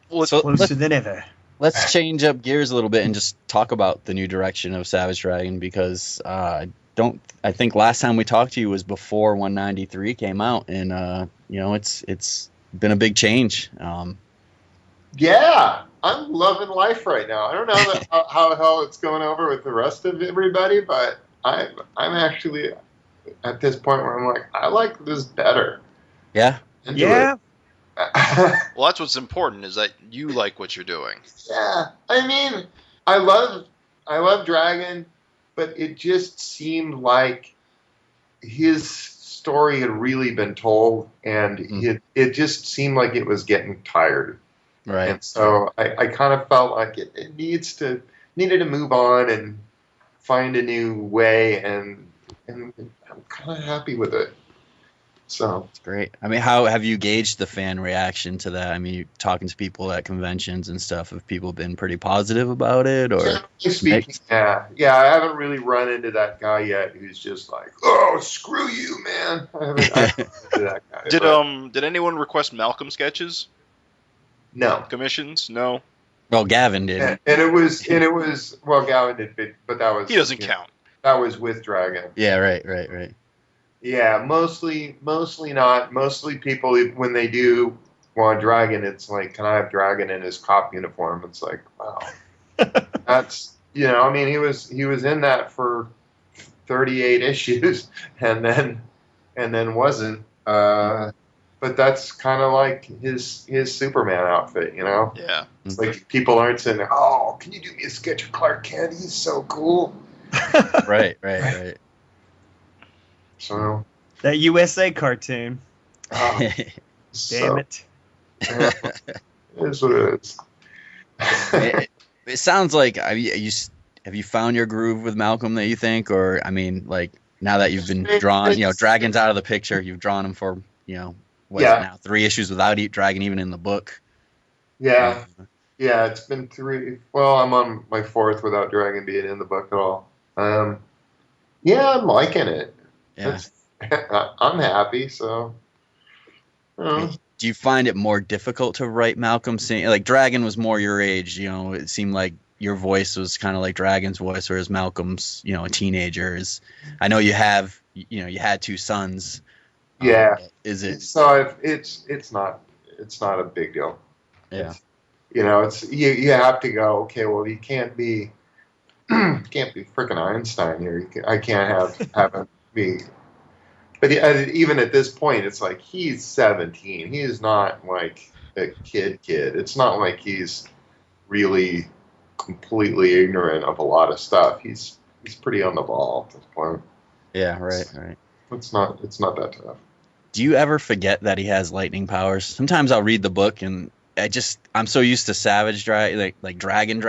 Well, Closer than ever. Let's change up gears a little bit and just talk about the new direction of Savage Dragon, because I think last time we talked to you was before 193 came out, and it's been a big change. Yeah, I'm loving life right now. I don't know how the hell it's going over with the rest of everybody, but I'm actually at this point where I'm like, I like this better. Yeah. Yeah. well, that's what's important, is that you like what you're doing. Yeah, I mean, I love Dragon, but it just seemed like his story had really been told, and it just seemed like it was getting tired. Right. And so I kind of felt like it needed to move on and find a new way, and I'm kind of happy with it. So it's great. I mean, how have you gauged the fan reaction to that? I mean, you're talking to people at conventions and stuff. Have people been pretty positive about it, or? Generally speaking, yeah. I haven't really run into that guy yet who's just like, "Oh, screw you, man." I haven't run into that guy. Did anyone request Malcolm sketches? No. Commissions? No. Well, Gavin did. And it was well, Gavin did, but that was He doesn't count. That was with Dragon. Yeah, right. Yeah, mostly not. Mostly people, when they do want Dragon, it's like, can I have Dragon in his cop uniform? It's like, wow, that's I mean, he was in that for 38 issues, and then wasn't. But that's kind of like his Superman outfit, Yeah. It's like people aren't saying, "Oh, can you do me a sketch of Clark Kent? He's so cool." Right. So That USA cartoon. Damn so, it. Yeah, it is what it is. It sounds like have you found your groove with Malcolm that you think, or I mean, like now that you've been drawn, Dragon's out of the picture, you've drawn him for what is it now, 3 issues without Dragon even in the book. Yeah, it's been 3. Well, I'm on my 4th without Dragon being in the book at all. Yeah, I'm liking it. Yeah. I'm happy. So. Do you find it more difficult to write Malcolm? Like Dragon was more your age, it seemed like your voice was kind of like Dragon's voice, whereas Malcolm's, a teenager. I know you have, you had 2 sons. Yeah. Is it? So it's not a big deal. Yeah. It's you have to go. Okay, well, you can't be freaking Einstein here. I can't have him be. But even at this point, it's like he's 17. He is not like a kid. It's not like he's really completely ignorant of a lot of stuff. He's pretty on the ball at this point. Yeah, right. It's not that tough. Do you ever forget that he has lightning powers? Sometimes I'll read the book and I'm so used to Savage like Dragon,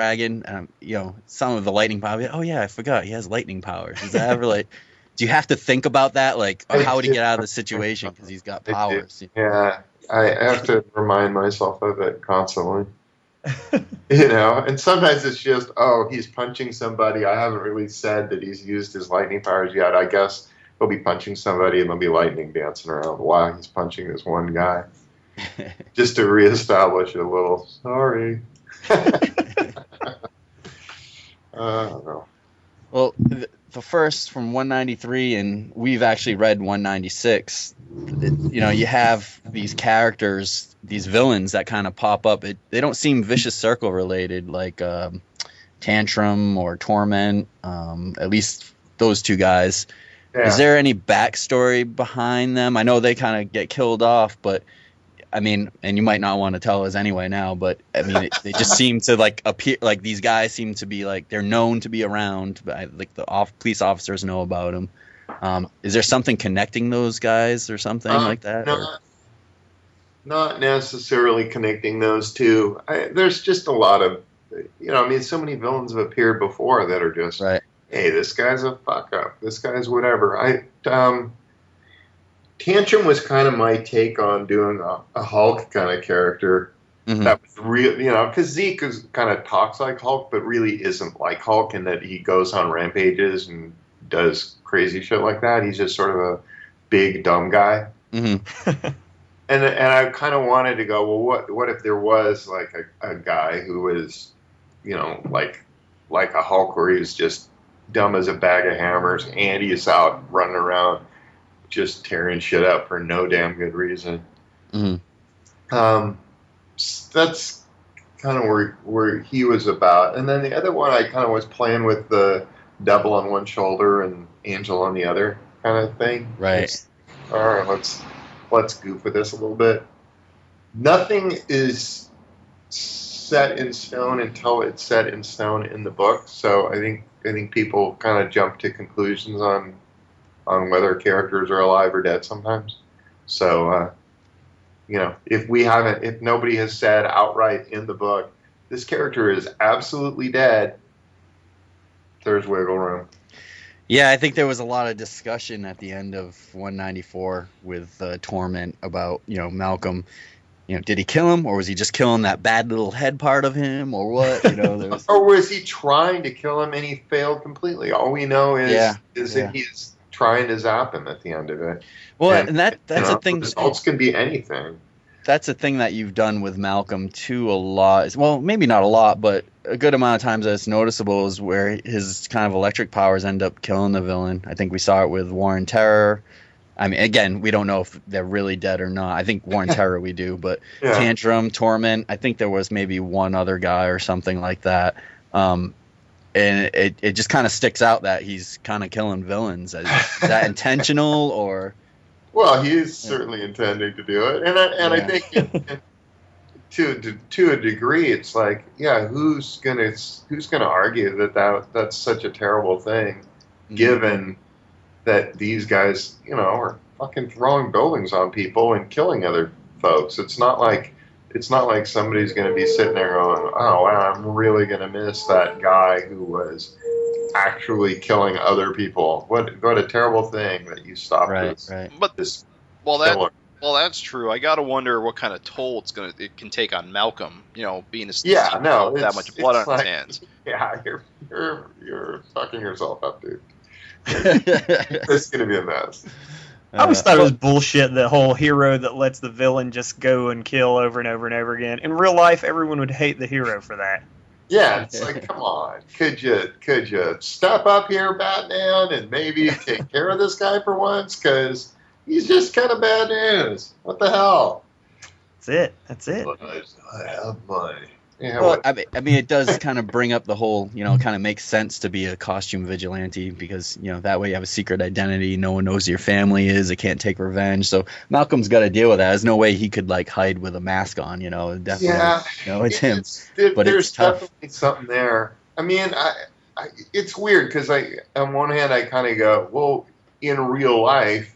some of the lightning powers. Oh yeah, I forgot he has lightning powers. Is that ever like? Do you have to think about that, like how would he get out of the situation because he's got powers? Yeah, I have to remind myself of it constantly. You know, and sometimes it's just, oh, he's punching somebody. I haven't really said that he's used his lightning powers yet. I guess he'll be punching somebody and there'll be lightning dancing around while he's punching this one guy. Just to reestablish a little, sorry. I don't know. Well, the first from 193, and we've actually read 196. You know, you have these characters, these villains that kind of pop up. They don't seem Vicious Circle related, like Tantrum or Torment. At least those two guys. Yeah. Is there any backstory behind them? I know they kind of get killed off, but I mean, and you might not want to tell us anyway now, but I mean, they just seem to like appear, like these guys seem to be like, they're known to be around, like the police officers know about them. Is there something connecting those guys or something like that? Not necessarily connecting those two. There's just a lot of, you know, I mean, so many villains have appeared before that are just, Right. Hey, this guy's a fuck up. This guy's whatever. Tantrum was kind of my take on doing a Hulk kind of character. Mhm. That was real, you know, because Zeke kind of talks like Hulk, but really isn't like Hulk in that he goes on rampages and does crazy shit like that. He's just sort of a big, dumb guy. Mm-hmm. And I kind of wanted to go, well, what if there was like a guy who was, you know, like a Hulk where he was just dumb as a bag of hammers and he's out running around just tearing shit up for no damn good reason. Mm-hmm. That's kind of where he was about. And then the other one, I kind of was playing with the devil on one shoulder and angel on the other kind of thing. Right. All right, let's goof with this a little bit. Nothing is set in stone until it's set in stone in the book. So I think people kind of jump to conclusions on whether characters are alive or dead sometimes. So, you know, if nobody has said outright in the book, this character is absolutely dead, there's wiggle room. Yeah, I think there was a lot of discussion at the end of 194 with Torment about, you know, Malcolm. You know, did he kill him, or was he just killing that bad little head part of him, or what? You know, there was... Or was he trying to kill him and he failed completely? All we know is that he's trying to zap him at the end of it. Well, and that's a thing. Results can be anything. That's a thing that you've done with Malcolm too a lot. Well, maybe not a lot, but a good amount of times that it's noticeable is where his kind of electric powers end up killing the villain. I think we saw it with War and Terror. I mean, again, we don't know if they're really dead or not. I think War and Terror we do, but Tantrum, Torment, I think there was maybe one other guy or something like that. And it just kind of sticks out that he's kind of killing villains. Is that intentional or? Well, he's certainly intending to do it, and I think to a degree, it's like, who's gonna argue that that's such a terrible thing, given that these guys, you know, are fucking throwing buildings on people and killing other folks. It's not like somebody's going to be sitting there going, oh, wow, I'm really going to miss that guy who was actually killing other people. What a terrible thing that you stopped this. Right. But that's true. I gotta wonder what kind of toll it can take on Malcolm. You know, being that much blood on his hands. Yeah, you're fucking yourself up, dude. It's gonna be a mess. I always thought it was bullshit, the whole hero that lets the villain just go and kill over and over and over again. In real life, everyone would hate the hero for that. Yeah, it's like, come on, could you step up here, Batman, and maybe take care of this guy for once? Because he's just kind of bad news. What the hell? That's it. I have money. Yeah, well, I mean, it does kind of bring up the whole, you know, it kind of makes sense to be a costume vigilante because, you know, that way you have a secret identity. No one knows who your family is. It can't take revenge. So Malcolm's got to deal with that. There's no way he could, like, hide with a mask on, you know. Definitely, you know, it's him. But there's it's tough. Definitely something there. I mean, it's weird because on one hand, I kind of go, well, in real life,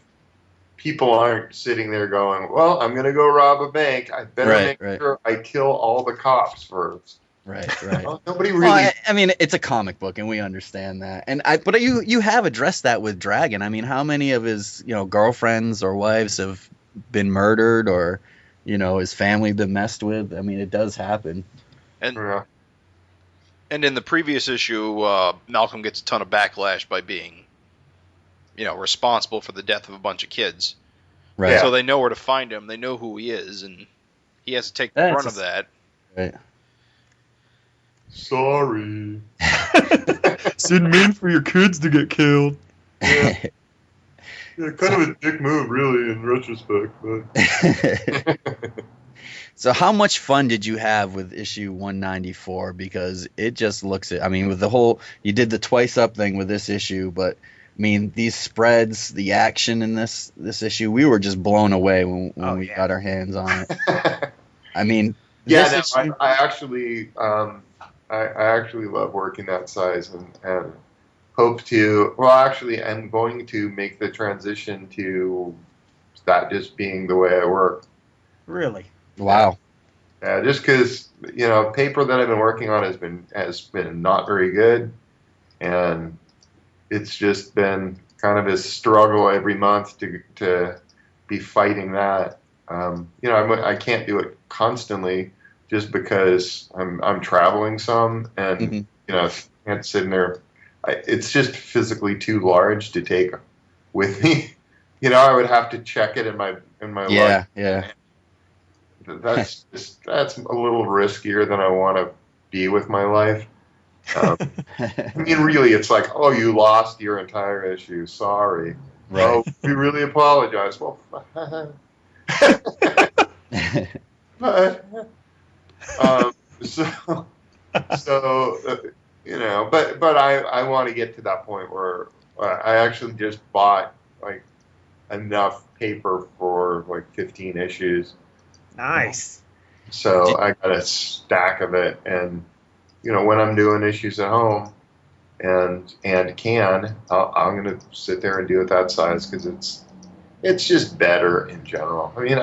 people aren't sitting there going, well, I'm going to go rob a bank. I better make sure I kill all the cops first. Right. Well, nobody really. Well, I mean, it's a comic book, and we understand that. But you have addressed that with Dragon. I mean, how many of his, you know, girlfriends or wives have been murdered, or, you know, his family been messed with? I mean, it does happen. And Yeah. and in the previous issue, Malcolm gets a ton of backlash by being, responsible for the death of a bunch of kids. Right. Yeah. So they know where to find him. They know who he is, and he has to take the That's brunt a- of that. Right. Sorry. Didn't mean for your kids to get killed. Yeah. Yeah, kind of a dick move, really, in retrospect. But So how much fun did you have with issue 194? Because it just looks at, I mean, with the whole, you did the twice up thing with this issue, but I mean, these spreads, the action in this issue, we were just blown away when we got our hands on it. I mean, yeah, this no, issue, I actually, I actually love working that size, and hope to. Well, actually, I'm going to make the transition to that just being the way I work. Really? wow. Just because paper that I've been working on has been not very good, and it's just been kind of a struggle every month to be fighting that. I can't do it constantly just because I'm traveling some, and can't sit in there. It's just physically too large to take with me. I would have to check it in my Yeah, life. yeah. That's a little riskier than I want to be with my life. I mean, really, it's like, oh, you lost your entire issue. Sorry. Right. Oh, we really apologize. Well, but but I want to get to that point where I actually just bought like enough paper for like 15 issues. Nice. So I got a stack of it, and when I'm doing issues at home and I'm gonna sit there and do it that size because it's just better in general. I mean,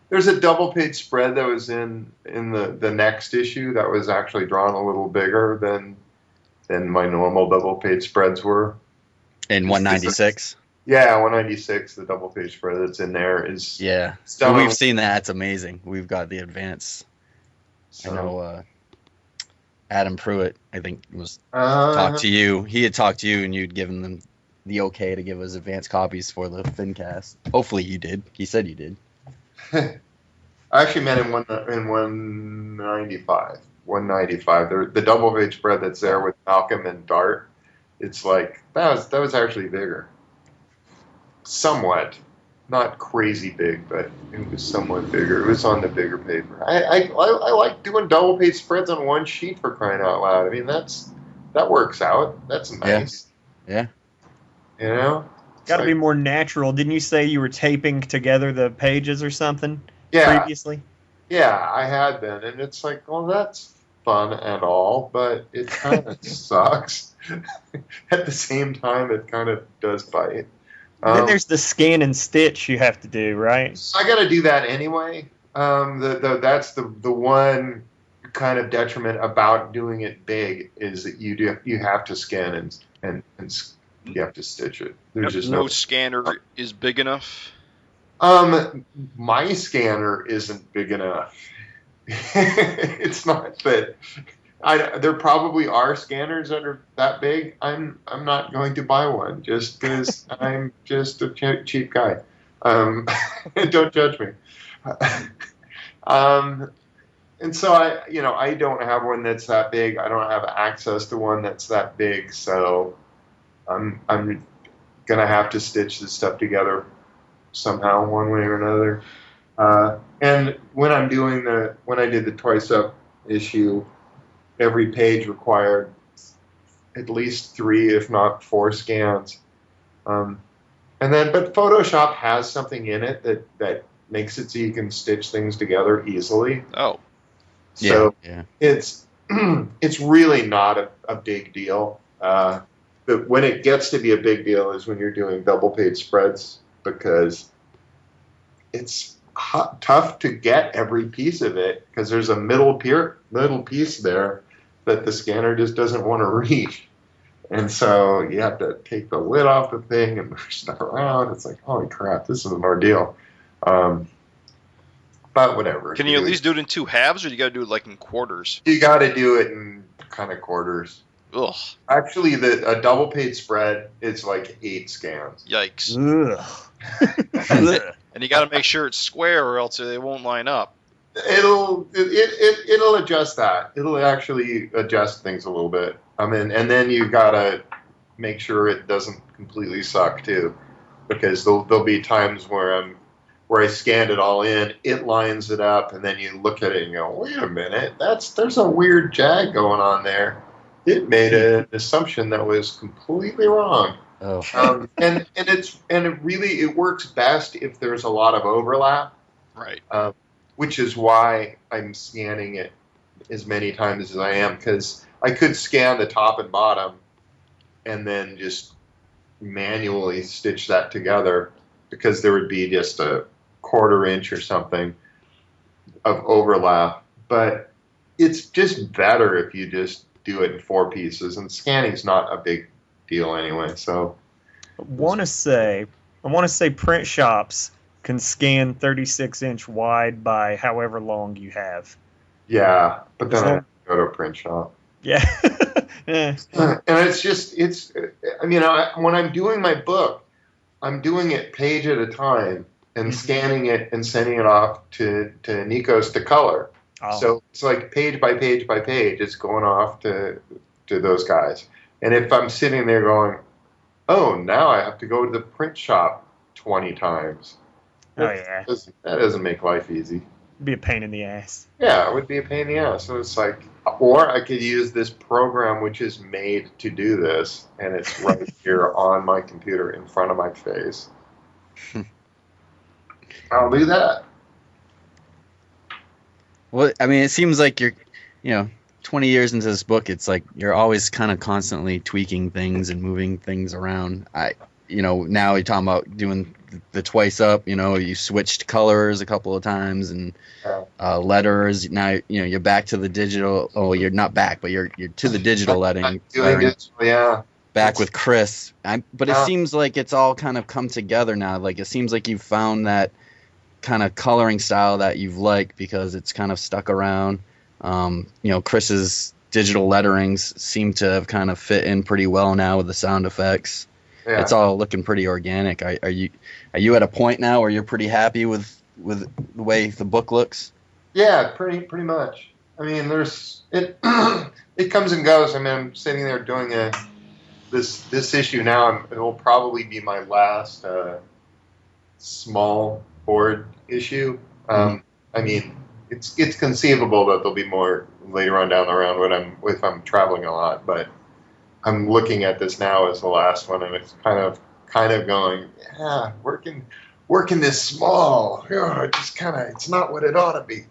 there's a double page spread that was in the next issue that was actually drawn a little bigger than my normal double page spreads were. In 196. Yeah, 196, the double page spread that's in there is So we've seen that. It's amazing. We've got the advance. So, I know Adam Pruitt, I think, was talked to you. He had talked to you, and you'd given them the okay to give us advance copies for the FINcast. Hopefully you did. He said you did. I actually meant in 195. 195. The double page spread that's there with Malcolm and Dart. It's like that was actually bigger. Somewhat, not crazy big, but it was somewhat bigger. It was on the bigger paper. I like doing double page spreads on one sheet, for crying out loud. I mean, that works out. That's nice. Yeah. Got to be more natural. Didn't you say you were taping together the pages or something previously? Yeah, I had been, and it's like, well, that's fun and all, but it kind of sucks. At the same time, it kind of does bite. Then there's the scan and stitch you have to do, right? I got to do that anyway. That's the one kind of detriment about doing it big is that you have to scan and you have to stitch it. There's just no scanner is big enough. My scanner isn't big enough. It's not that. There probably are scanners that are that big. I'm not going to buy one just because I'm just a cheap guy. Don't judge me. And so I don't have one that's that big. I don't have access to one that's that big. So I'm gonna have to stitch this stuff together somehow, one way or another. And when I did the twice up issue, every page required at least 3, if not 4 scans. But Photoshop has something in it that makes it so you can stitch things together easily. Oh. So yeah. It's really not a big deal. But when it gets to be a big deal is when you're doing double page spreads, because it's tough to get every piece of it because there's a middle piece there that the scanner just doesn't want to reach. And so you have to take the lid off the thing and move stuff around. It's like, holy crap, this is an ordeal. but whatever. Can you at least do it in 2 halves, or you got to do it like in quarters? You got to do it in kind of quarters. Ugh. Actually, a double page spread is like 8 scans. Yikes. Ugh. And you got to make sure it's square, or else they won't line up. It'll adjust that. It'll actually adjust things a little bit. I mean, and then you gotta make sure it doesn't completely suck too, because there'll be times where I scanned it all in, it lines it up, and then you look at it and you go, wait a minute, there's a weird jag going on there. It made an assumption that was completely wrong. Oh. And it really works best if there's a lot of overlap. Right. Which is why I'm scanning it as many times as I am, because I could scan the top and bottom and then just manually stitch that together, because there would be just a 1/4 inch or something of overlap. But it's just better if you just do it in 4 pieces, and scanning's not a big deal anyway. So I want to say print shops can scan 36-inch wide by however long you have. yeah, but then I have to go to a print shop. Yeah. And when I'm doing my book, I'm doing it page at a time and scanning it and sending it off to Nikos to color. Oh. So it's like page by page by page, it's going off to those guys. And if I'm sitting there going, oh, now I have to go to the print shop 20 times. Oh, yeah. That doesn't make life easy. It'd be a pain in the ass. Yeah, it would be a pain in the ass. So it's like, or I could use this program which is made to do this, and it's right here on my computer in front of my face. I'll do that. Well, I mean, it seems like you're, 20 years into this book, it's like you're always kind of constantly tweaking things and moving things around. Now you're talking about doing the twice up. You switched colors a couple of times and letters. Now you're back to the digital. Oh, you're not back, but you're to the digital lettering. Yeah. Back with Chris, but it seems like it's all kind of come together now. Like it seems like you've found that kind of coloring style that you've liked, because it's kind of stuck around. Chris's digital letterings seem to have kind of fit in pretty well now with the sound effects. Yeah. It's all looking pretty organic. Are you at a point now where you're pretty happy with the way the book looks? Yeah, pretty much. I mean, it comes and goes. I mean, I'm sitting there doing this issue now. It'll probably be my last small board issue. I mean, it's conceivable that there'll be more later on down the road if I'm traveling a lot, but I'm looking at this now as the last one, and it's kind of going, yeah, working this small, it's not what it ought to be.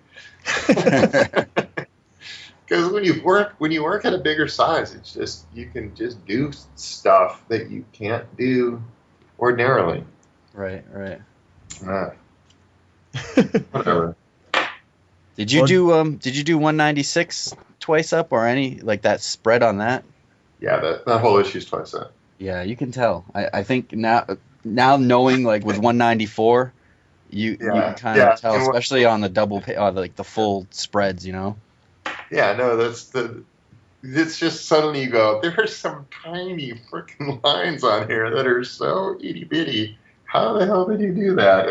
Because when you work at a bigger size, it's just, you can just do stuff that you can't do ordinarily. Right. Whatever. Did you do 196 twice up, or any like that spread on that? Yeah, that whole issue's twice up. Yeah, you can tell. I think now knowing, like, with 194, you can kind of tell, especially on the double like the full spreads, Yeah, no, it's just suddenly you go, there's some tiny freaking lines on here that are so itty bitty. How the hell did you do that?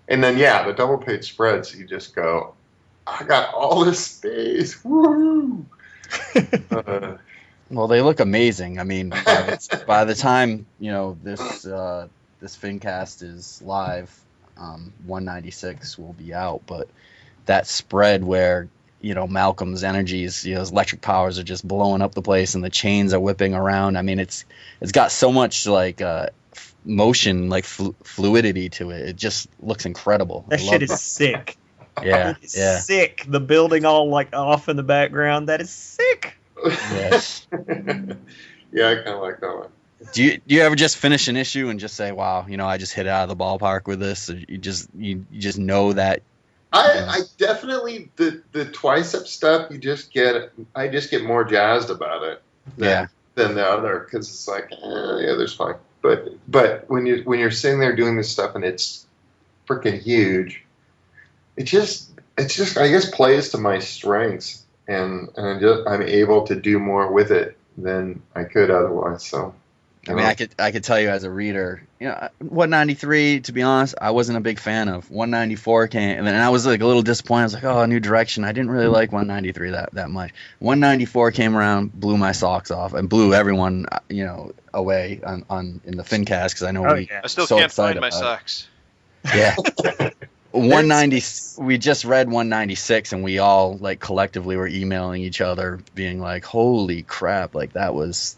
And then yeah, the double page spreads, you just go, I got all this space. Woo! Well, they look amazing. I mean, by the time this FINcast is live, 196 will be out. But that spread where Malcolm's energies, his electric powers are just blowing up the place, and the chains are whipping around. I mean, it's got so much like motion, like fluidity to it. It just looks incredible. That shit is sick. Yeah, sick. The building all like off in the background. That is sick. Yes. Yeah, I kind of like that one. Do you ever just finish an issue and just say, "Wow, I just hit it out of the ballpark with this"? Or you just know that. I definitely the twice up stuff. I just get more jazzed about it. Than the other, because it's like, there's fine. But when you're sitting there doing this stuff and it's freaking huge, it just I guess plays to my strengths, and I'm able to do more with it than I could otherwise. So. I mean, I could tell you as a reader, 193, to be honest, I wasn't a big fan of. 194 came, and I was like a little disappointed. I was like, oh, a new direction. I didn't really like 193 that much. 194 came around, blew my socks off, and blew everyone, away in the FINcast, because I know I still can't find my socks. Yeah. 190. We just read 196, and we all like collectively were emailing each other, being like, "Holy crap! Like that was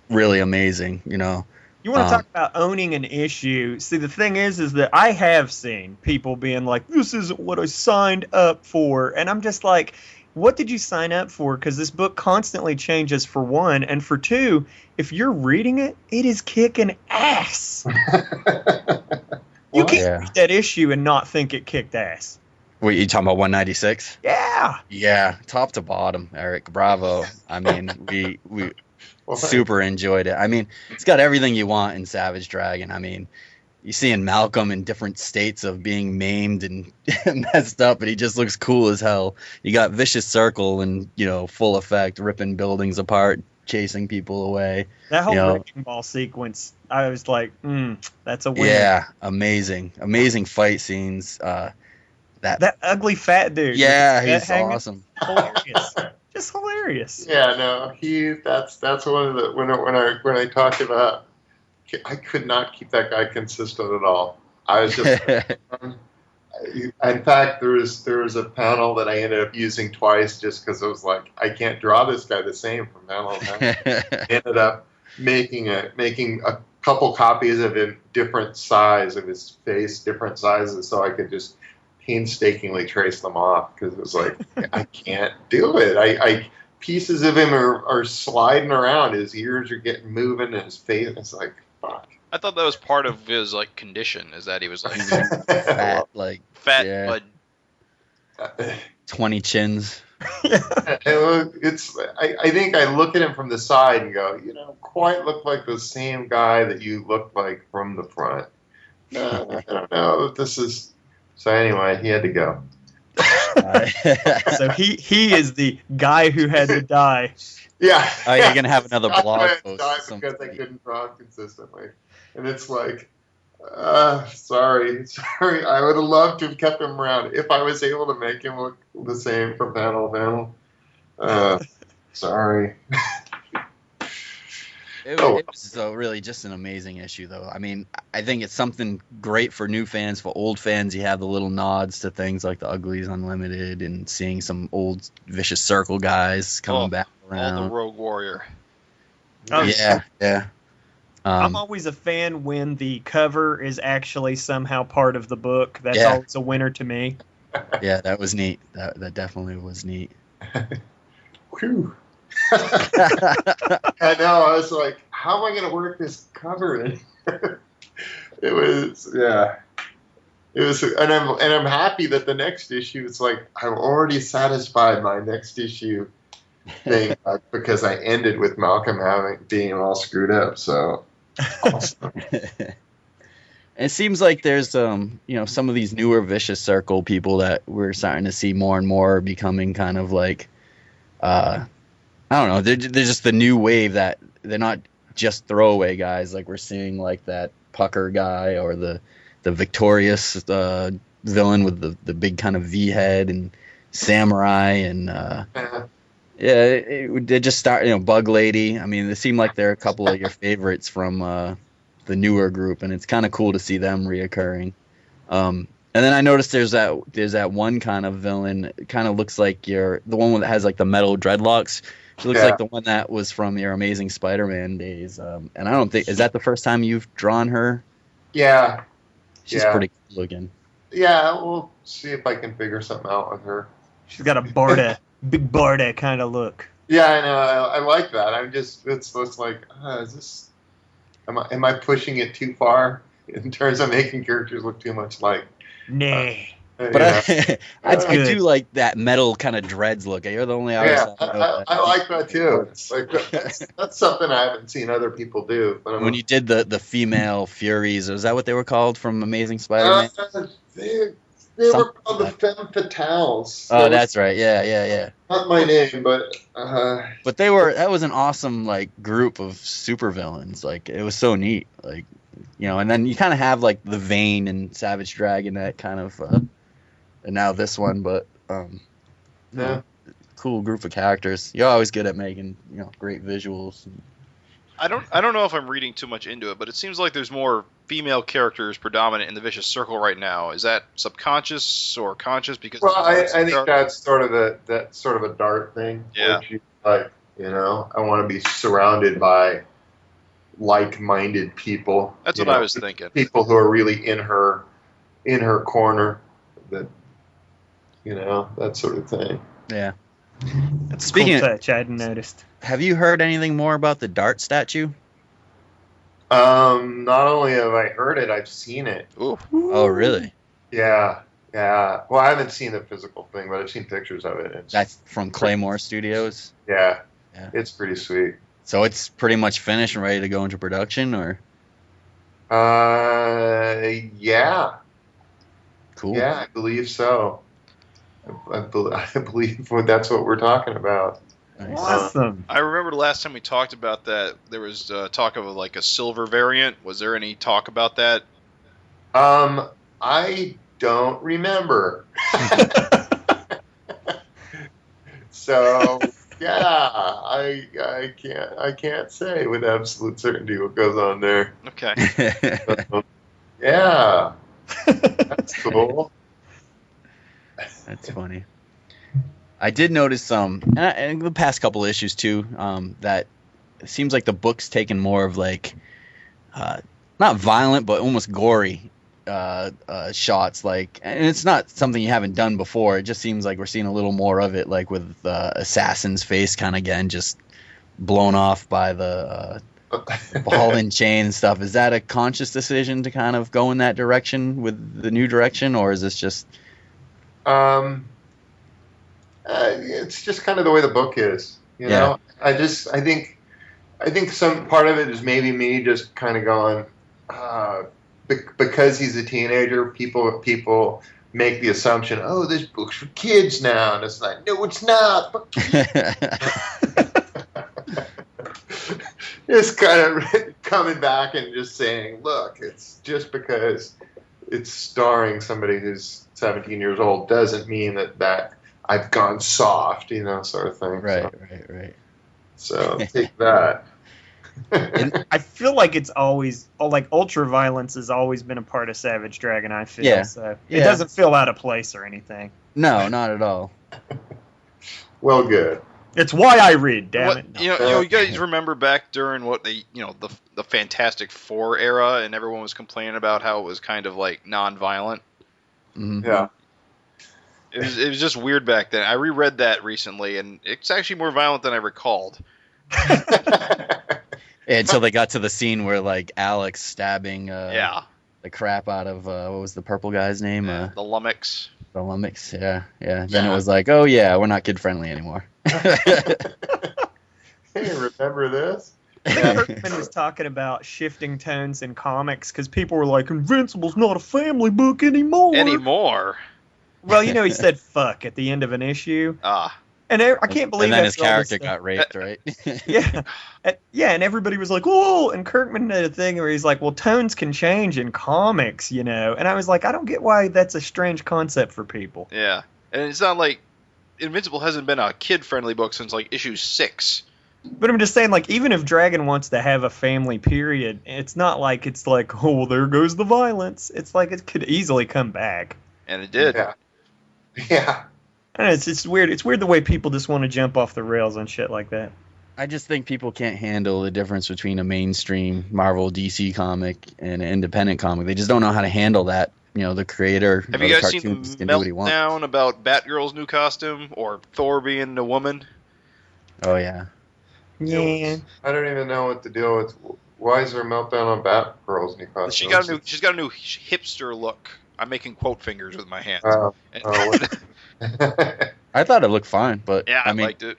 really amazing." You want to talk about owning an issue? See, the thing is that I have seen people being like, "This isn't what I signed up for," and I'm just like, "What did you sign up for?" Because this book constantly changes, for one, and for two, if you're reading it, it is kicking ass. You can't read that issue and not think it kicked ass. Wait, you talking about 196? Yeah. Yeah, top to bottom, Eric. Bravo. I mean, we super enjoyed it. I mean, it's got everything you want in Savage Dragon. I mean, you seeing Malcolm in different states of being maimed and messed up, but he just looks cool as hell. You got Vicious Circle and, full effect, ripping buildings apart, chasing people away. That whole wrecking ball sequence, I was like, that's a win. Yeah, amazing fight scenes. That ugly fat dude. Yeah, he's awesome. Hilarious. Just hilarious. Yeah, no, that's one of the when I talked about, I could not keep that guy consistent at all. I was just in fact, there was a panel that I ended up using twice just because I was like, I can't draw this guy the same from panel to panel. Ended up making a couple copies of him, different size of his face, different sizes, so I could just painstakingly trace them off, because it was like, I can't do it. I pieces of him are sliding around. His ears are getting moving, and his face. It's like, fuck. I thought that was part of his condition, is that he was fat, but 20 chins. I think I look at him from the side and go, quite look like the same guy that you look like from the front. I don't know. This is. So anyway, he had to go. So he is the guy who had to die. Yeah. You're gonna have another blog post because I couldn't draw consistently, and it's like, sorry. I would have loved to have kept him around if I was able to make him look the same from panel to panel. Sorry. It was really just an amazing issue, though. I mean, I think it's something great for new fans. For old fans, you have the little nods to things like the Uglies Unlimited and seeing some old Vicious Circle guys coming back around. All the Rogue Warrior. Yeah. I'm always a fan when the cover is actually somehow part of the book. That's always a winner to me. Yeah, that was neat. That definitely was neat. Whew. I know. I was like, how am I going to work this cover in? It was, and I'm happy that the next issue, it's like, I'm already satisfied my next issue thing because I ended with Malcolm being all screwed up. So awesome. It seems like there's some of these newer Vicious Circle people that we're starting to see more and more becoming kind of like, I don't know. They're just the new wave, that they're not just throwaway guys. Like we're seeing like that Pucker guy, or the Victorious villain with the big kind of V head, and Samurai, and they just start, Bug Lady. I mean, they seem like they're a couple of your favorites from the newer group, and it's kind of cool to see them reoccurring. And then I noticed there's that one kind of villain. It kind of looks like the one that has like the metal dreadlocks. She looks like the one that was from your Amazing Spider-Man days. And I don't think, is that the first time you've drawn her? Yeah. She's pretty good looking. Yeah, we'll see if I can figure something out with her. She's got a big Barda kind of look. Yeah, I know. I like that. It's like, am I pushing it too far in terms of making characters look too much like? Nah. But I do like that metal kind of dreads look. You're the only artist. I like that too. It's like that's something I haven't seen other people do. But when you did the female Furies, was that what they were called from Amazing Spider-Man? They were Something called the like Femme Fatales. Oh, That was that's right. Yeah. not my name, but But that was an awesome like group of supervillains. Like it was so neat. Like and then you kind of have like the Vane and Savage Dragon that kind of and now this one, but yeah. cool group of characters. You're always good at making great visuals. I don't know if I'm reading too much into it, but it seems like there's more female characters predominant in the Vicious Circle right now. Is that subconscious or conscious? Because Well, I think that's sort of a Dart thing. Yeah. Where she's like, I want to be surrounded by like-minded people. That's what I was thinking. People who are really in her corner. That that sort of thing. Yeah. That's a Speaking cool of- touch. I hadn't noticed. Have you heard anything more about the Dart statue? Not only have I heard it, I've seen it. Ooh. Oh, really? Yeah. Well, I haven't seen the physical thing, but I've seen pictures of it. That's from Claymore Studios. Yeah. Yeah. It's pretty sweet. So it's pretty much finished and ready to go into production, or? Yeah. Cool. Yeah, I believe so. I believe that's what we're talking about. Nice. Awesome. I remember the last time we talked about that, there was talk of like a silver variant. Was there any talk about that? I don't remember. So yeah, I can't say with absolute certainty what goes on there. Okay. Yeah, that's cool. That's funny. I did notice some, and the past couple issues too, that it seems like the book's taken more of like, not violent, but almost gory shots. Like, and it's not something you haven't done before. It just seems like we're seeing a little more of it, like with Assassin's face kind of getting just blown off by the ball and chain and stuff. Is that a conscious decision to kind of go in that direction with the new direction, or is this just... It's just kind of the way the book is, know. I think some part of it is maybe me just kind of going, because he's a teenager, people make the assumption, oh, this book's for kids now, and it's like, no, it's not. For kids. Just kind of coming back and just saying, look, it's just because it's starring somebody who's 17 years old doesn't mean that I've gone soft, sort of thing. Right. So take that. I feel like it's always like ultra violence has always been a part of Savage Dragon. I feel so it doesn't feel out of place or anything. No, not at all. Well, good. It's why I read. Damn it! No. You guys remember back during what the Fantastic Four era, and everyone was complaining about how it was kind of like non-violent. Mm-hmm. Yeah. It was just weird back then. I reread that recently, and it's actually more violent than I recalled. Until they got to the scene where like Alex stabbing the crap out of what was the purple guy's name? The Lummox. The Lummox, yeah. Then it was like, oh yeah, we're not kid friendly anymore. Hey, remember this? Kirkman was talking about shifting tones in comics because people were like, Invincible's not a family book anymore. Well, he said fuck at the end of an issue. And I can't believe and then that's his character got raped, right? Yeah. And everybody was like, oh, and Kirkman did a thing where he's like, well, tones can change in comics, And I was like, I don't get why that's a strange concept for people. Yeah. And it's not like Invincible hasn't been a kid-friendly book since like issue 6. But I'm just saying, like, even if Dragon wants to have a family period, it's not like it's like, oh, well, there goes the violence. It's like it could easily come back. And it did. Yeah. I don't know, it's weird. It's weird the way people just want to jump off the rails on shit like that. I just think people can't handle the difference between a mainstream Marvel DC comic and an independent comic. They just don't know how to handle that. The creator. Have you guys seen the meltdown about Batgirl's new costume or Thor being a woman? Oh yeah. Yeah. I don't even know what to deal with. Why is there a meltdown on Batgirl's new costume? She's got a new hipster look. I'm making quote fingers with my hands. I thought it looked fine, but yeah, I liked it.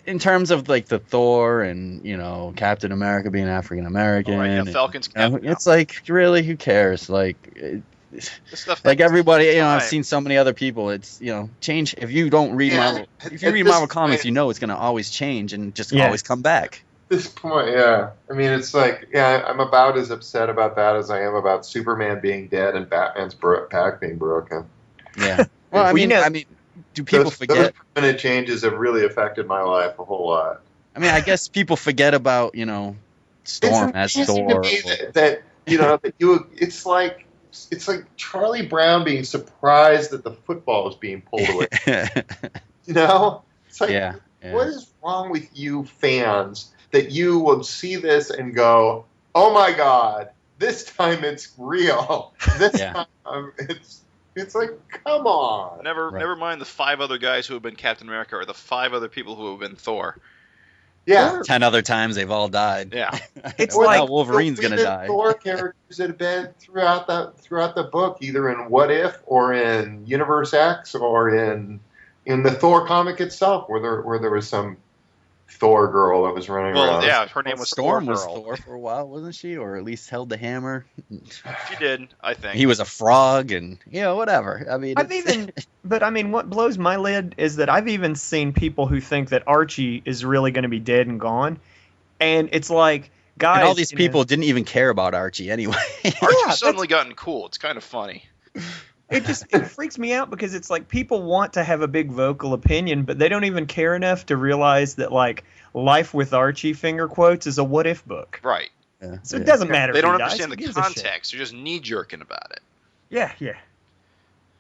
In terms of like the Thor and Captain America being African American, Falcon's Captain. It's like really, who cares? Like, This stuff like everybody, I've time. seen so many other people. It's change. If you don't read Marvel, if you read Marvel comics, it's gonna always change and just always come back. At this point, yeah. I mean, it's like, I'm about as upset about that as I am about Superman being dead and Batman's back being broken. Yeah. Well, I mean, do people forget? Those permanent changes have really affected my life a whole lot. I mean, I guess people forget about Storm as Thor. That it's like Charlie Brown being surprised that the football is being pulled away. It's like, what is wrong with you fans that you will see this and go, oh my God, this time it's real. This time it's like, come on. Never mind the 5 other guys who have been Captain America or the 5 other people who have been Thor. Yeah. 10 other times they've all died. Yeah. It's like Wolverine's going to die. Thor characters that have been throughout the book, either in What If or in Universe X or in the Thor comic itself, where there was some Thor girl that was running around. Yeah, her name was Storm. Thor Was Girl. Thor for a while, wasn't she? Or at least held the hammer. She did, I think. He was a frog, and whatever. I mean, what blows my lid is that I've even seen people who think that Archie is really going to be dead and gone, and it's like, guys, and all these people didn't even care about Archie anyway. Archie's suddenly gotten cool. It's kind of funny. It freaks me out because it's like people want to have a big vocal opinion, but they don't even care enough to realize that, like, Life with Archie, finger quotes, is a what if book. Right. Yeah. So it doesn't matter. They don't guys. understand the context. They're just knee-jerking about it. Yeah.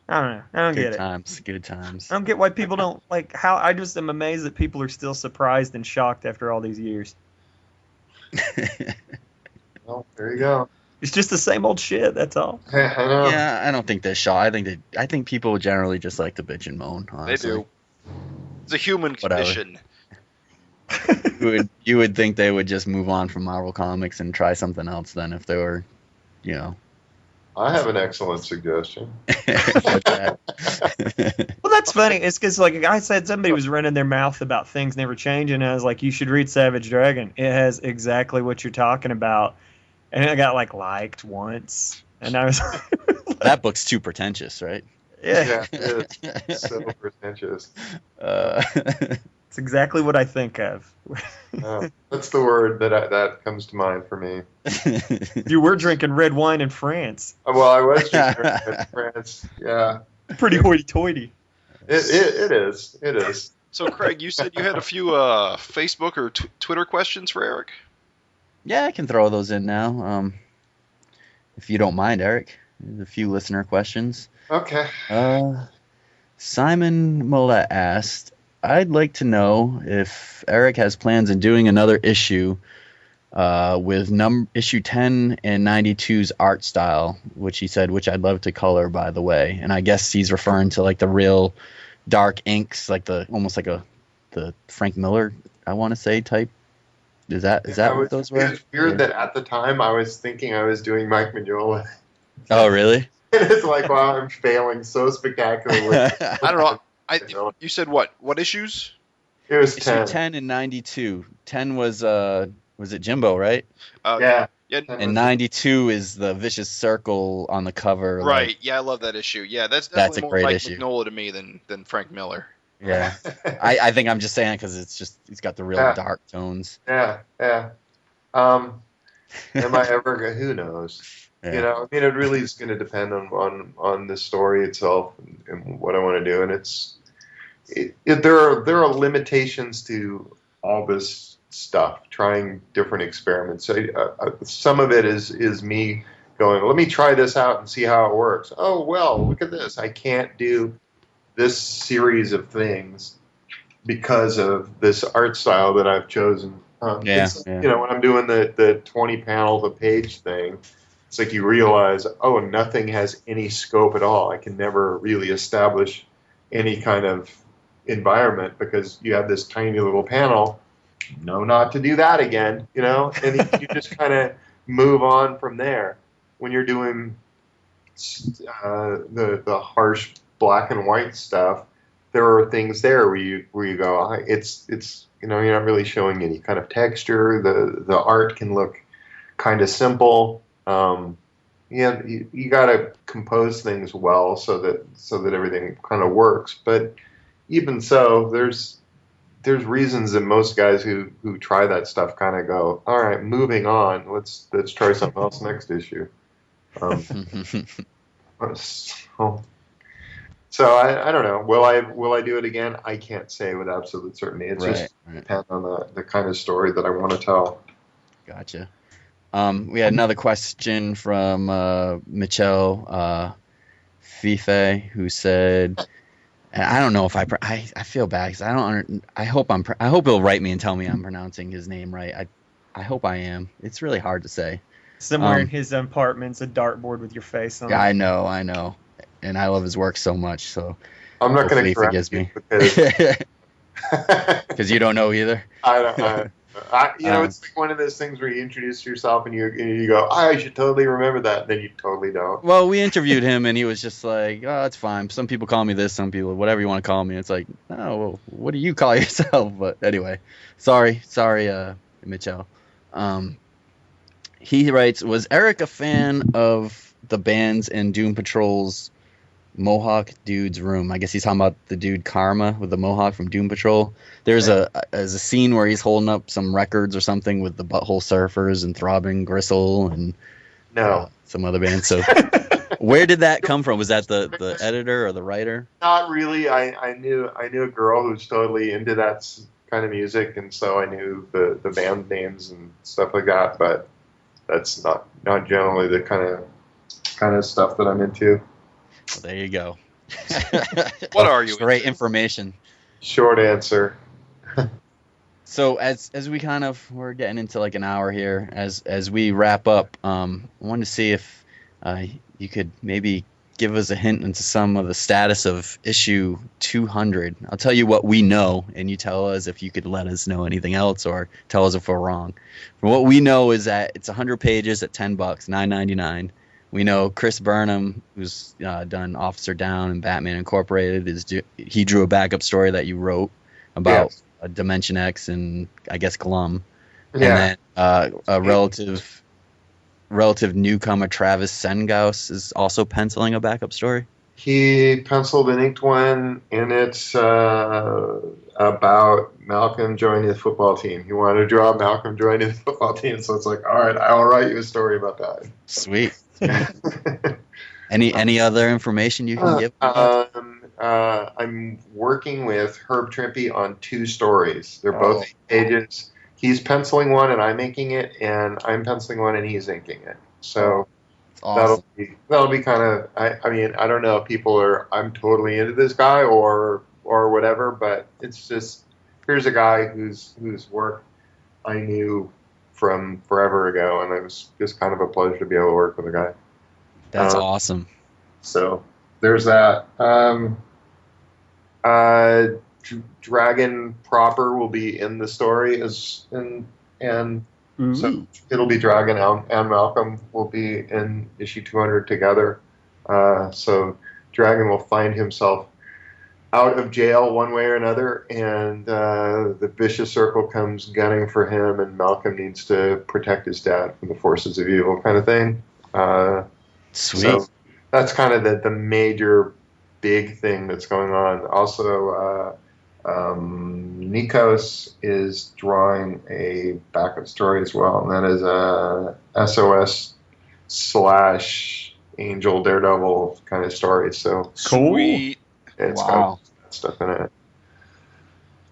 I don't know. I don't get it. Good times. I don't get why people don't, like, how I just am amazed that people are still surprised and shocked after all these years. Well, there you go. It's just the same old shit. That's all. I know. Yeah, I don't think they're shocked. I think people generally just like to bitch and moan. Honestly. They do. It's a human condition. You would think they would just move on from Marvel Comics and try something else then if they were, I have an excellent suggestion. Well, that's funny. It's because, like, I said, somebody was running their mouth about things never changing, and I was like, you should read Savage Dragon. It has exactly what you're talking about. And I got, like, liked once. And I was like... That book's too pretentious, right? Yeah, it's so pretentious. It's exactly what I think of. That's the word that comes to mind for me. You were drinking red wine in France. Well, I was drinking red wine in France, yeah. Pretty hoity-toity. It is. So, Craig, you said you had a few Facebook or Twitter questions for Eric? Yeah, I can throw those in now. If you don't mind, Eric. There's a few listener questions. Okay. Simon Millett asked, I'd like to know if Eric has plans in doing another issue with issue 10 and 92's art style, which I'd love to color, by the way. And I guess he's referring to, like, the real dark inks, like almost like the Frank Miller, I want to say, type. Is that what those were? It's weird that at the time I was thinking I was doing Mike Mignola. Oh, really? It's like, wow, I'm failing so spectacularly. I don't know. You said what? What issues? It was issue 10 and 92. 10 was it Jimbo, right? Yeah. And 92 is the vicious circle on the cover. Right. Like, Yeah, I love that issue. Yeah, that's definitely a more great Mike issue. Mignola to me than Frank Miller. Yeah. I think I'm just saying because it's got the real dark tones. Yeah. Am I ever? Who knows? Yeah. I mean, it really is going to depend on the story itself and what I want to do. And there are limitations to all this stuff. Trying different experiments. So, some of it is me going, let me try this out and see how it works. Oh well, look at this. I can't do this series of things because of this art style that I've chosen. When I'm doing the 20 panels a page thing, it's like you realize, oh, nothing has any scope at all. I can never really establish any kind of environment because you have this tiny little panel. No, not to do that again, and you just kind of move on from there. When you're doing the harsh black and white stuff, there are things there where you go, it's you're not really showing any kind of texture. The art can look kind of simple. you got to compose things well so that everything kind of works. But even so, there's reasons that most guys who try that stuff kind of go, all right, moving on. Let's try something else next issue. So I don't know. Will I do it again? I can't say with absolute certainty. It just depends on the kind of story that I want to tell. Gotcha. We had another question from Michelle Fife, who said, and I don't know if I feel bad because I don't. I hope he'll write me and tell me I'm pronouncing his name right. I hope I am. It's really hard to say. Somewhere in his apartment's a dartboard with your face on it. Yeah, I know. And I love his work so much, so I'm not going to forgive me because you don't know either. It's like one of those things where you introduce yourself and you go, I should totally remember that, and then you totally don't. Well, we interviewed him and he was just like, oh, it's fine. Some people call me this, some people whatever you want to call me. It's like, oh, well, what do you call yourself? But anyway, sorry, Mitchell. He writes, was Erik a fan of the bands in Doom Patrol's Mohawk Dude's room? I guess he's talking about the dude Karma with the Mohawk from Doom Patrol. There's a scene where he's holding up some records or something with the Butthole Surfers and Throbbing Gristle and some other bands. So where did that come from? Was that the editor or the writer? Not really. I knew a girl who's totally into that kind of music, and so I knew the band names and stuff like that. But that's not generally the kind of stuff that I'm into. Well, there you go. What are you? Great information. Short answer. So as we we're getting into like an hour here, as we wrap up, I wanted to see if you could maybe give us a hint into some of the status of issue 200. I'll tell you what we know, and you tell us if you could let us know anything else or tell us if we're wrong. From what we know is that it's 100 pages at $10, $9.99. We know Chris Burnham, who's done Officer Down and Batman Incorporated, he drew a backup story that you wrote about Dimension X and I guess Glum. Yeah. And then a relative newcomer, Travis Sengaus, is also penciling a backup story. He penciled and inked one, and it's about Malcolm joining the football team. He wanted to draw Malcolm joining the football team, so it's like, all right, I'll write you a story about that. Sweet. Any other information you can give? I'm working with Herb Trimpe on 2 stories. They're both 8 pages. He's penciling one and I'm inking it, and I'm penciling one and he's inking it. So awesome. that'll be kind of. I mean, I don't know if people are. I'm totally into this guy or whatever, but it's just here's a guy whose work I knew from forever ago, and it was just kind of a pleasure to be able to work with a guy. That's awesome. So there's that. Dragon proper will be in the story and so it'll be Dragon and Malcolm will be in issue 200 together. So Dragon will find himself out of jail one way or another, and the vicious circle comes gunning for him, and Malcolm needs to protect his dad from the forces of evil, kind of thing. Sweet. So that's kind of the major big thing that's going on. Also, Nikos is drawing a backup story as well, and that is a SOS / Angel Daredevil kind of story. So Sweet. It's got stuff in it.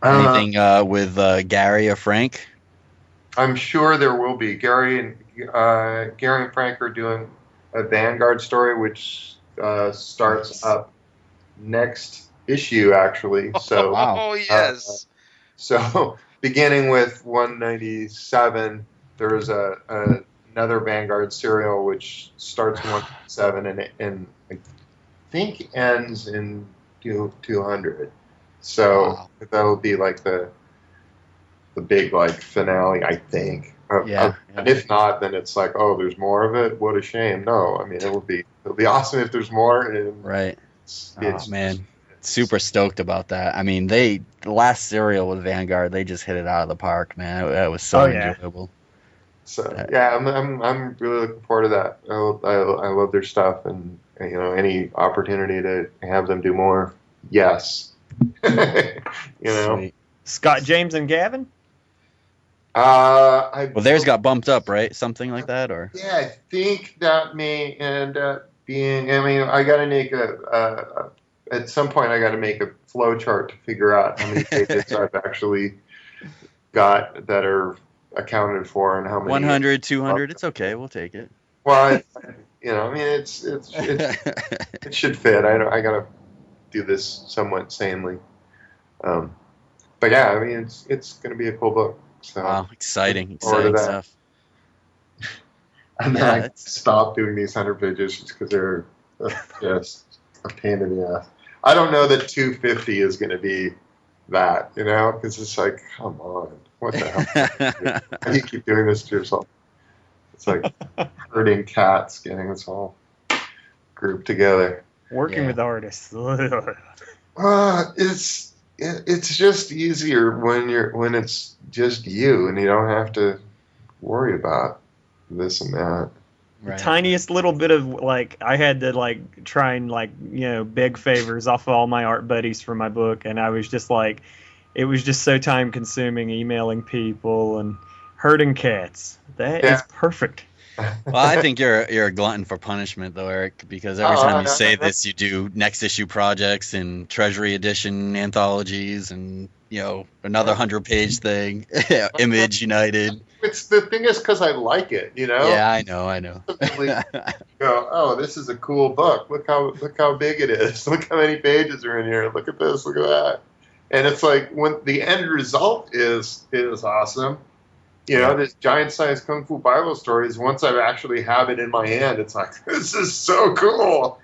Anything with Gary or Frank? I'm sure there will be. Gary and Frank are doing a Vanguard story, which starts up next issue, actually. So, oh yes. So beginning with 197, there's another Vanguard serial which starts in 197 and I think ends in 200. So that'll be like the big like finale, I think. And if not, then it's like, oh, there's more of it. What a shame. No, I mean it'll be awesome if there's more. And right. Man. Super stoked about that. I mean, the last serial with Vanguard, they just hit it out of the park, man. That was so enjoyable. So yeah, I'm really looking forward to that. I love their stuff, and any opportunity to have them do more, yes. Sweet. Scott, James, and Gavin. Well, theirs got bumped up, right? Something like that, or yeah, I think that may end up being. I mean, I got to make at some point I got to make a flow chart to figure out how many pages I've actually got that are accounted for and how many. 100, 200. It's okay. We'll take it. Well, I mean, it should fit. I got to do this somewhat sanely. But yeah, I mean, it's going to be a cool book. So wow, exciting stuff. And then I stopped doing these 100 pages just because they're just a pain in the ass. I don't know that 250 is going to be that, because it's like, come on, what the hell? How do you keep doing this to yourself? It's like herding cats, getting us all grouped together. Working with artists. It's just easier when it's just you and you don't have to worry about this and that. Right. The tiniest little bit of I had to try and beg favors off of all my art buddies for my book, and I was just it was just so time consuming emailing people and herding cats. That is perfect. Well, I think you're a glutton for punishment, though, Eric, because every time you say this, you do next issue projects and Treasury edition anthologies and another 100-page thing. Image United. It's the thing is because I like it, Yeah, I know. Oh, this is a cool book. Look how big it is. Look how many pages are in here. Look at this. Look at that. And it's like when the end result is awesome. This giant-sized Kung Fu Bible stories, once I actually have it in my hand, it's like, this is so cool.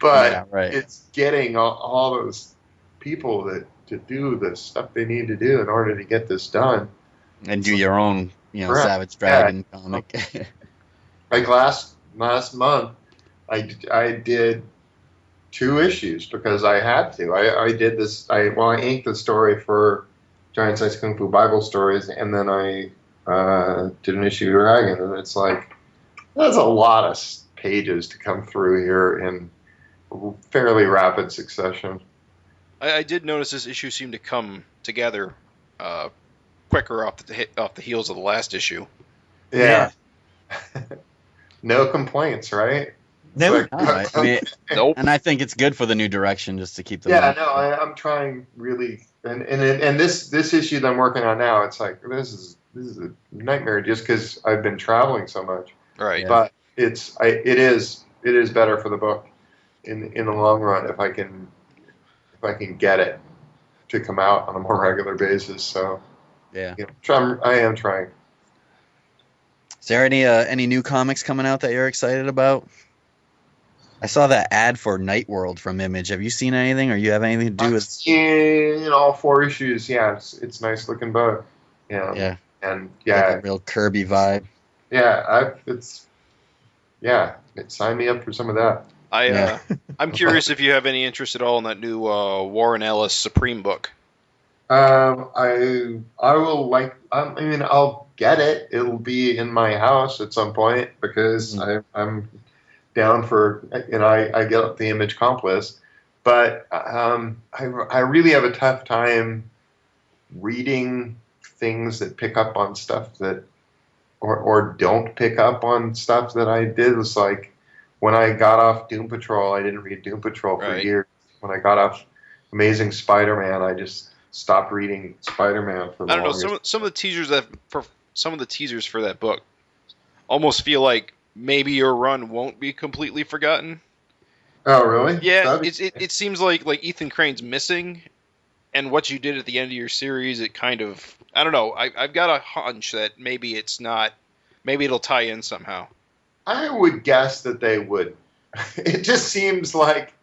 But it's getting all those people to do the stuff they need to do in order to get this done. And do your own, Savage Dragon comic. Like last month, I did 2 issues because I had to. I did this, I inked the story for Giant-Sized Kung Fu Bible Stories, and then I did an issue of Dragon, and it's like that's a lot of pages to come through here in fairly rapid succession. I did notice this issue seemed to come together quicker off the heels of the last issue. Yeah. No complaints, right? No, nope. And I think it's good for the new direction just to keep them. Yeah, no, I'm trying really, and this issue that I'm working on now, it's like this is a nightmare just because I've been traveling so much. Right. Yeah. But it is better for the book in the long run if I can get it to come out on a more regular basis. So yeah, I am trying. Is there any new comics coming out that you're excited about? I saw that ad for Night World from Image. Have you seen anything, or you have anything to do with? In all 4 issues, yeah, it's a nice looking book. Yeah. And like a real Kirby vibe. Yeah, sign me up for some of that. I'm curious if you have any interest at all in that new Warren Ellis Supreme book. I will I'll get it. It'll be in my house at some point because I'm down for I get the Image comp list, but I really have a tough time reading things that pick up on stuff that or don't pick up on stuff that I did. It was like when I got off Doom Patrol, I didn't read Doom Patrol for years. When I got off Amazing Spider-Man, I just stopped reading Spider-Man for the longest. I don't know, some of the teasers for that book almost feel like maybe your run won't be completely forgotten. Oh, really? Yeah, it seems like Ethan Crane's missing, and what you did at the end of your series, it kind of, I don't know, I've got a hunch that maybe it's not, maybe it'll tie in somehow. I would guess that they would. It just seems like,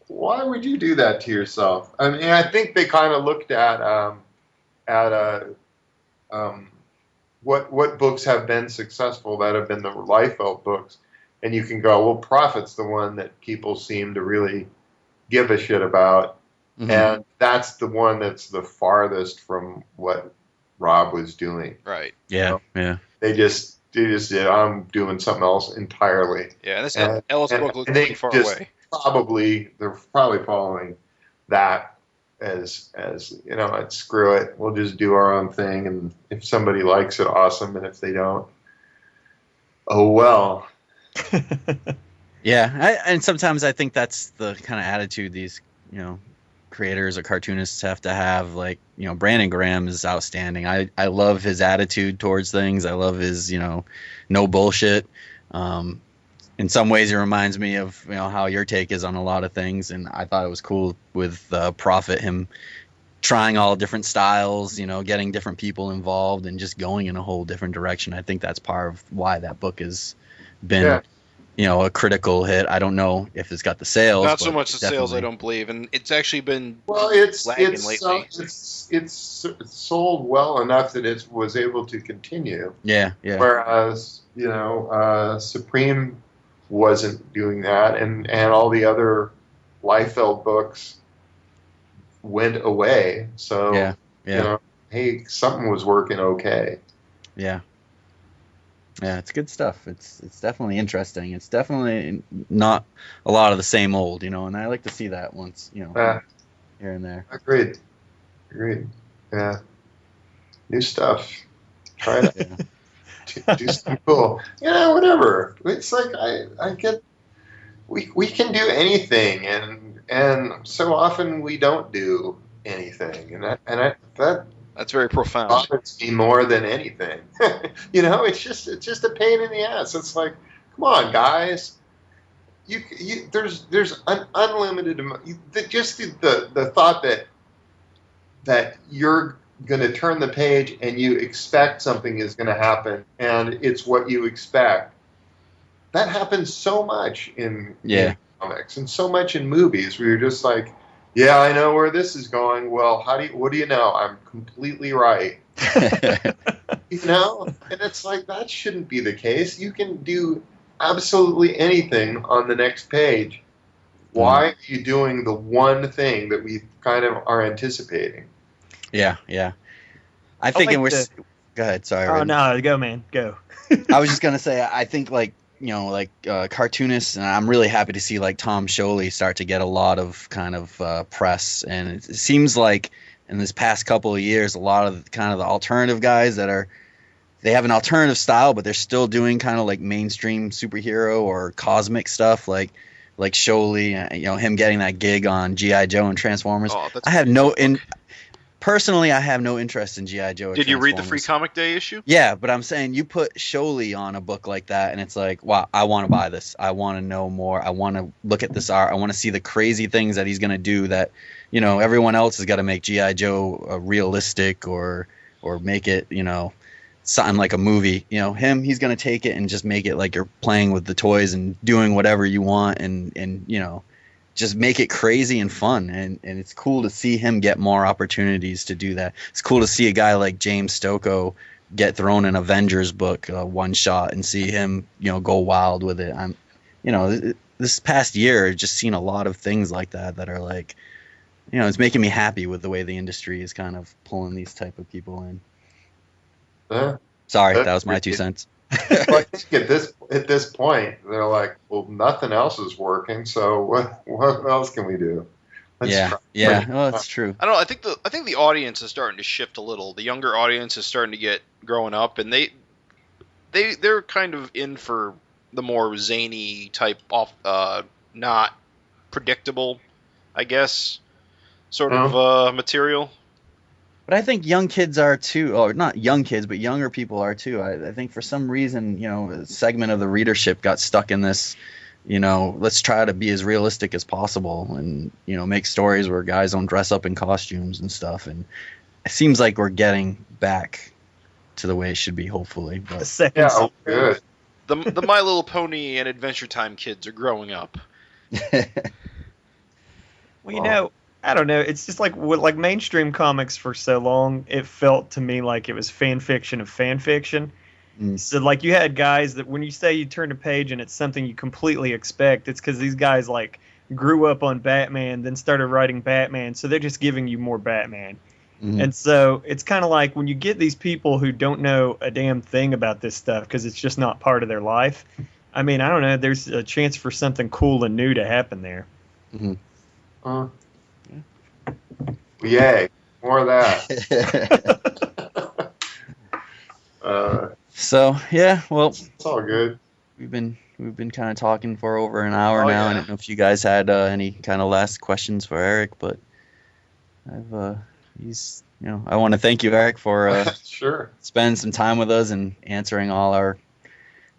why would you do that to yourself? I mean, I think they kind of looked at what books have been successful that have been the Liefeld books, and you can go, well, Prophet's the one that people seem to really give a shit about, and that's the one that's the farthest from what Rob was doing. Right. Yeah, yeah. They just I'm doing something else entirely. Yeah, and this And- Ellis and book looks I think pretty far just away. They're probably following that as it's screw it, we'll just do our own thing, and if somebody likes it, awesome, and if they don't, oh well. Yeah, and sometimes I think that's the kind of attitude these, creators or cartoonists have to have. Like, Brandon Graham is outstanding. I love his attitude towards things. I love his, no bullshit. In some ways, it reminds me of, how your take is on a lot of things. And I thought it was cool with Prophet, him trying all different styles, getting different people involved and just going in a whole different direction. I think that's part of why that book has been, a critical hit. I don't know if it's got the sales. Not so but much the sales, I definitely. don't believe, and it's actually been It's lagging lately. it's sold well enough that it was able to continue. Yeah. Whereas Supreme wasn't doing that, and all the other Liefeld books went away. So hey, something was working okay. Yeah, it's good stuff. It's definitely interesting. It's definitely not a lot of the same old, and I like to see that once, here and there. Agreed. Yeah, new stuff. Try to do something cool. Whatever. It's like I get. We can do anything, and so often we don't do anything, and that That's very profound. bothers me more than anything. It's just a pain in the ass. It's like, come on, guys. There's an unlimited amount. Just the thought that you're going to turn the page and you expect something is going to happen, and it's what you expect. That happens so much in comics and so much in movies where you're just like, yeah, I know where this is going. Well, what do you know? I'm completely right. And it's like, that shouldn't be the case. You can do absolutely anything on the next page. Why are you doing the one thing that we kind of are anticipating? Yeah. I think like go ahead. Sorry. Oh, Red. no, go, man. Go. I was just going to say, I think cartoonists, and I'm really happy to see Tom Scioli start to get a lot of kind of press. And it seems like in this past couple of years, a lot of kind of the alternative guys they have an alternative style, but they're still doing kind of like mainstream superhero or cosmic stuff, like Scioli, him getting that gig on G.I. Joe and Transformers. Personally, I have no interest in G.I. Joe. Did you read the Free Comic Day issue? Yeah, but I'm saying you put Scioli on a book like that, and it's like, wow, I want to buy this. I want to know more. I want to look at this art. I want to see the crazy things that he's going to do that, everyone else has got to make G.I. Joe realistic or make it, something like a movie. He's going to take it and just make it like you're playing with the toys and doing whatever you want and just make it crazy and fun, and it's cool to see him get more opportunities to do that. It's cool to see a guy like James Stokoe get thrown in Avengers book one shot and see him go wild with it. This past year I've just seen a lot of things like that are like, it's making me happy with the way the industry is kind of pulling these type of people in. Sorry, that was my 2 cents. I think at this point, they're like, well, nothing else is working, so what else can we do? Let's try. Well, that's true. I don't know. I think the audience is starting to shift a little. The younger audience is starting to get growing up, and they're kind of in for the more zany type off, not predictable, I guess, sort of material. But I think young kids are too, or not young kids, but younger people are too. I think for some reason, a segment of the readership got stuck in this, let's try to be as realistic as possible and, make stories where guys don't dress up in costumes and stuff. And it seems like we're getting back to the way it should be, hopefully. But. Good. The My Little Pony and Adventure Time kids are growing up. Well, I don't know. It's just like mainstream comics for so long, it felt to me like it was fan fiction of fan fiction. So like you had guys that when you say you turn a page and it's something you completely expect, it's because these guys like grew up on Batman, then started writing Batman, so they're just giving you more Batman. Mhm. And so it's kind of like when you get these people who don't know a damn thing about this stuff because it's just not part of their life. I mean, I don't know. There's a chance for something cool and new to happen there. Yay, more of that. So yeah, well, It's all good. we've been kind of talking for over an hour now. yeah. I don't know if you guys had any kind of last questions for Eric, but I want to thank you, Eric, for Sure. spending some time with us and answering all our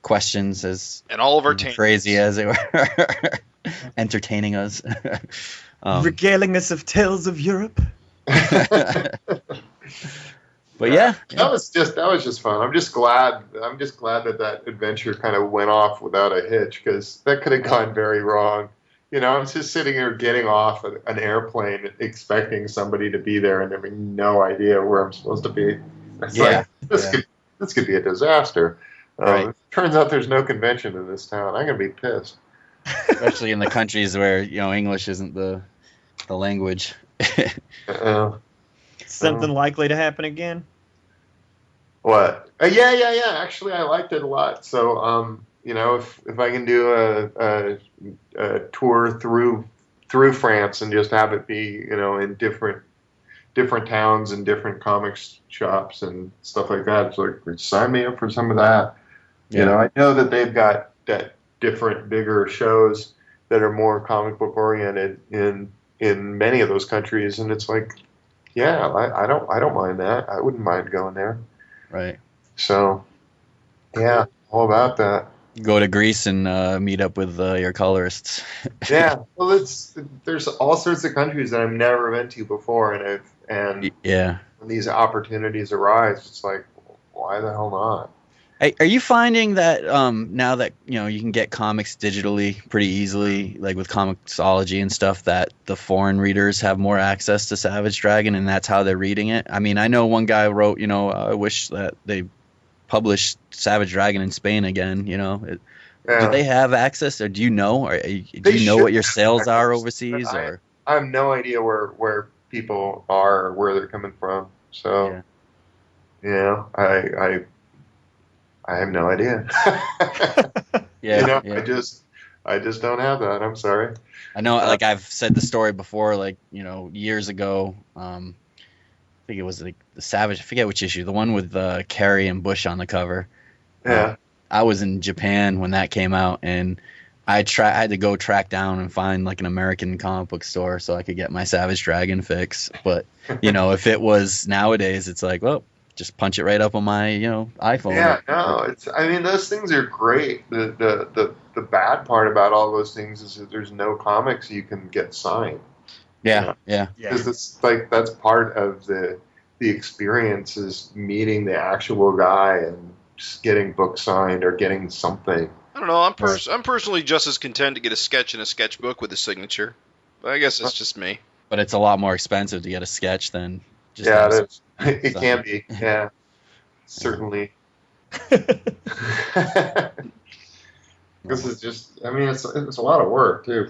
questions as And all of our crazy as they were, entertaining us. Regaling us of tales of Europe. But yeah, that was just fun. I'm just glad that adventure kind of went off without a hitch, because that could have gone very wrong. I'm just sitting here getting off an airplane expecting somebody to be there and having no idea where I'm supposed to be. It's like, this could be a disaster. Right. Turns out there's no convention in this town. I'm gonna be pissed. especially in the countries where English isn't the language. Something likely to happen again? What? Yeah. Actually, I liked it a lot. So, if I can do a tour through France and just have it be, in different towns and different comics shops and stuff like that, it's like, sign me up for some of that. Yeah. I know that they've got different, bigger shows that are more comic book oriented in many of those countries, and it's like, yeah, I don't mind that. I wouldn't mind going there. Right. So, yeah, all about that. Go to Greece and meet up with your colorists. Yeah, well, there's all sorts of countries that I've never been to before, and Yeah. when these opportunities arise, it's like, why the hell not? Hey, are you finding that now that you can get comics digitally pretty easily, like with Comixology and stuff, that the foreign readers have more access to Savage Dragon and that's how they're reading it? I mean, I know one guy wrote, I wish that they published Savage Dragon in Spain again. Do they have access, or do you know, or do you know what your sales are overseas? Or I have no idea where people are or where they're coming from. So, I have no idea. yeah. I just don't have that. I'm sorry. I know, like I've said the story before, like years ago. I think it was like the Savage. I forget which issue. The one with Carey and Bush on the cover. Yeah. I was in Japan when that came out, and I had to go track down and find like an American comic book store so I could get my Savage Dragon fix. But if it was nowadays, it's like, well, just punch it right up on my iPhone. Yeah, no, those things are great. The bad part about all those things is that there's no comics you can get signed. Yeah. Because it's like that's part of the experience, is meeting the actual guy and just getting book signed or getting something. I don't know. I'm personally just as content to get a sketch in a sketchbook with a signature. But I guess it's just me. But it's a lot more expensive to get a sketch than just it can be. Yeah, certainly. This is just, it's a lot of work too,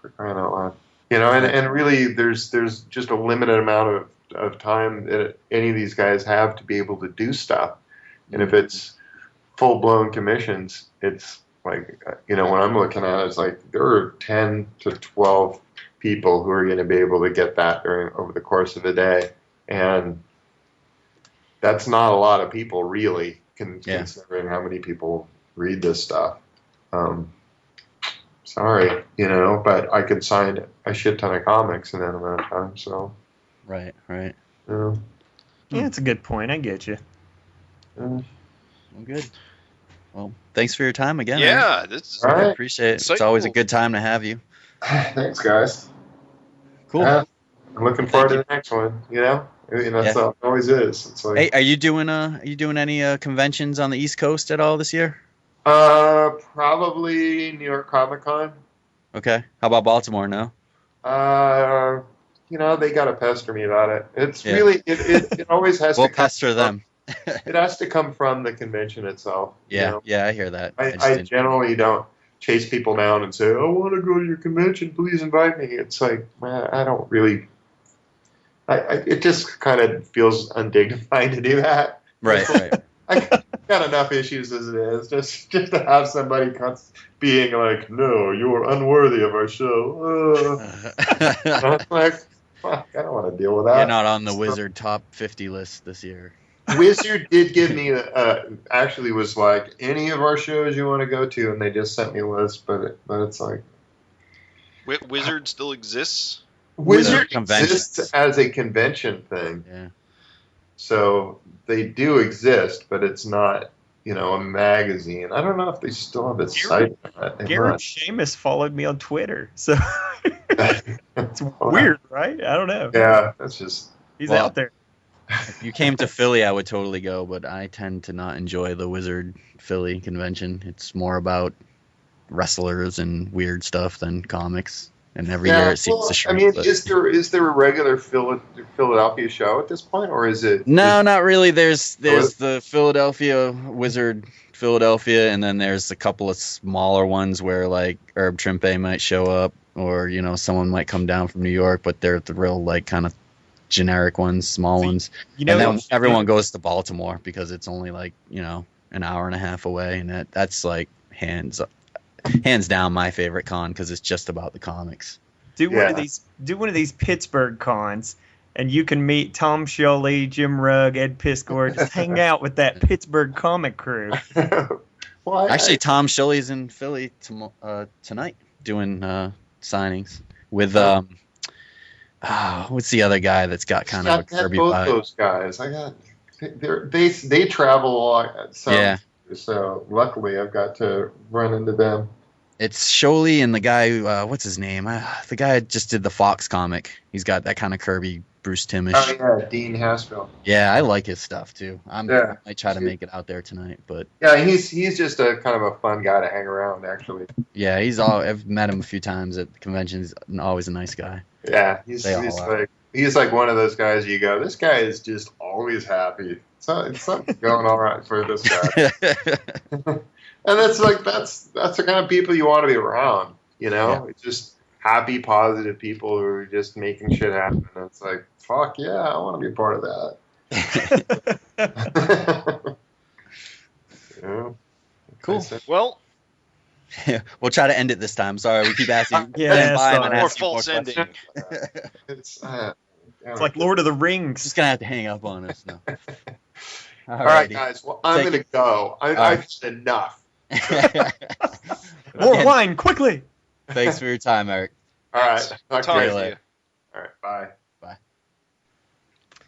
for crying out loud. And really, there's just a limited amount of time that any of these guys have to be able to do stuff. And if it's full blown commissions, it's like, when I'm looking at it, it's like there are 10 to 12 people who are going to be able to get that over the course of a day, and that's not a lot of people, really, considering how many people read this stuff. Sorry, but I could sign a shit ton of comics in that amount of time. So, right. Yeah, it's a good point. I get you. Well, good. Well, thanks for your time again. Yeah, I appreciate it. It's always a good time to have you. Thanks, guys. Cool. I'm looking forward to the next one. That's how it always is. It's like, hey, are you doing any conventions on the East Coast at all this year? Probably New York Comic Con. Okay. How about Baltimore? No. They gotta pester me about it. It's really it always has we'll to come pester them. It has to come from the convention itself. Yeah, I hear that. I generally don't chase people down and say, I want to go to your convention, please invite me. It's like, I don't really it just kind of feels undignified to do that. Right. I got enough issues as it is. Just to have somebody being like, "No, you are unworthy of our show." I'm like, fuck, I don't want to deal with that. You're not on the Wizard top 50 list this year. Wizard did give me actually was like, any of our shows you want to go to, and they just sent me a list, but it's like Wizard still exists. Wizard exists as a convention thing. Yeah. So they do exist, but it's not, a magazine. I don't know if they still have a site. Garrett Seamus followed me on Twitter, so it's weird, right? I don't know. Yeah, that's just he's out there. If you came to Philly, I would totally go, but I tend to not enjoy the Wizard Philly convention. It's more about wrestlers and weird stuff than comics. And every year it seems to shrink. I mean, is there a regular Philadelphia show at this point, or is it? No, not really. There's the Philadelphia Wizard Philadelphia, and then there's a couple of smaller ones where like Herb Trimpe might show up, or someone might come down from New York, but they're the real like kind of generic ones, small ones. And then everyone goes to Baltimore because it's only like an hour and a half away, and that's like hands down my favorite con because it's just about the comics. Do one of these Pittsburgh cons, and you can meet Tom Scioli, Jim Rugg, Ed Piskor. Just hang out with that Pittsburgh comic crew. Well, actually, Tom Scioli's in Philly tonight doing signings with what's the other guy that's got kind of a Kirby both vibe? Those guys, they travel a lot. So luckily, I've got to run into them. It's Scioli and the guy who, what's his name? The guy that just did the Fox comic. He's got that kind of Kirby Bruce Timmish. Oh yeah, Dean Haskell. Yeah, I like his stuff too. I might try to make it out there tonight, but yeah, he's just a kind of a fun guy to hang around. Actually. Yeah, I've met him a few times at the conventions. Always a nice guy. Yeah, he's like one of those guys you go, this guy is just always happy. Something's going all right for this guy. And that's the kind of people you want to be around, Yeah. It's just happy, positive people who are just making shit happen. And it's like, fuck yeah, I want to be a part of that. Yeah. Cool. Well, we'll try to end it this time. Sorry, we keep asking. More false ending. It's like Lord of the Rings. Just gonna have to hang up on us now. All right, guys. Well, I'm going to go. I've had enough. More wine, quickly. Thanks for your time, Eric. All right. Talk to you later. All right. Bye.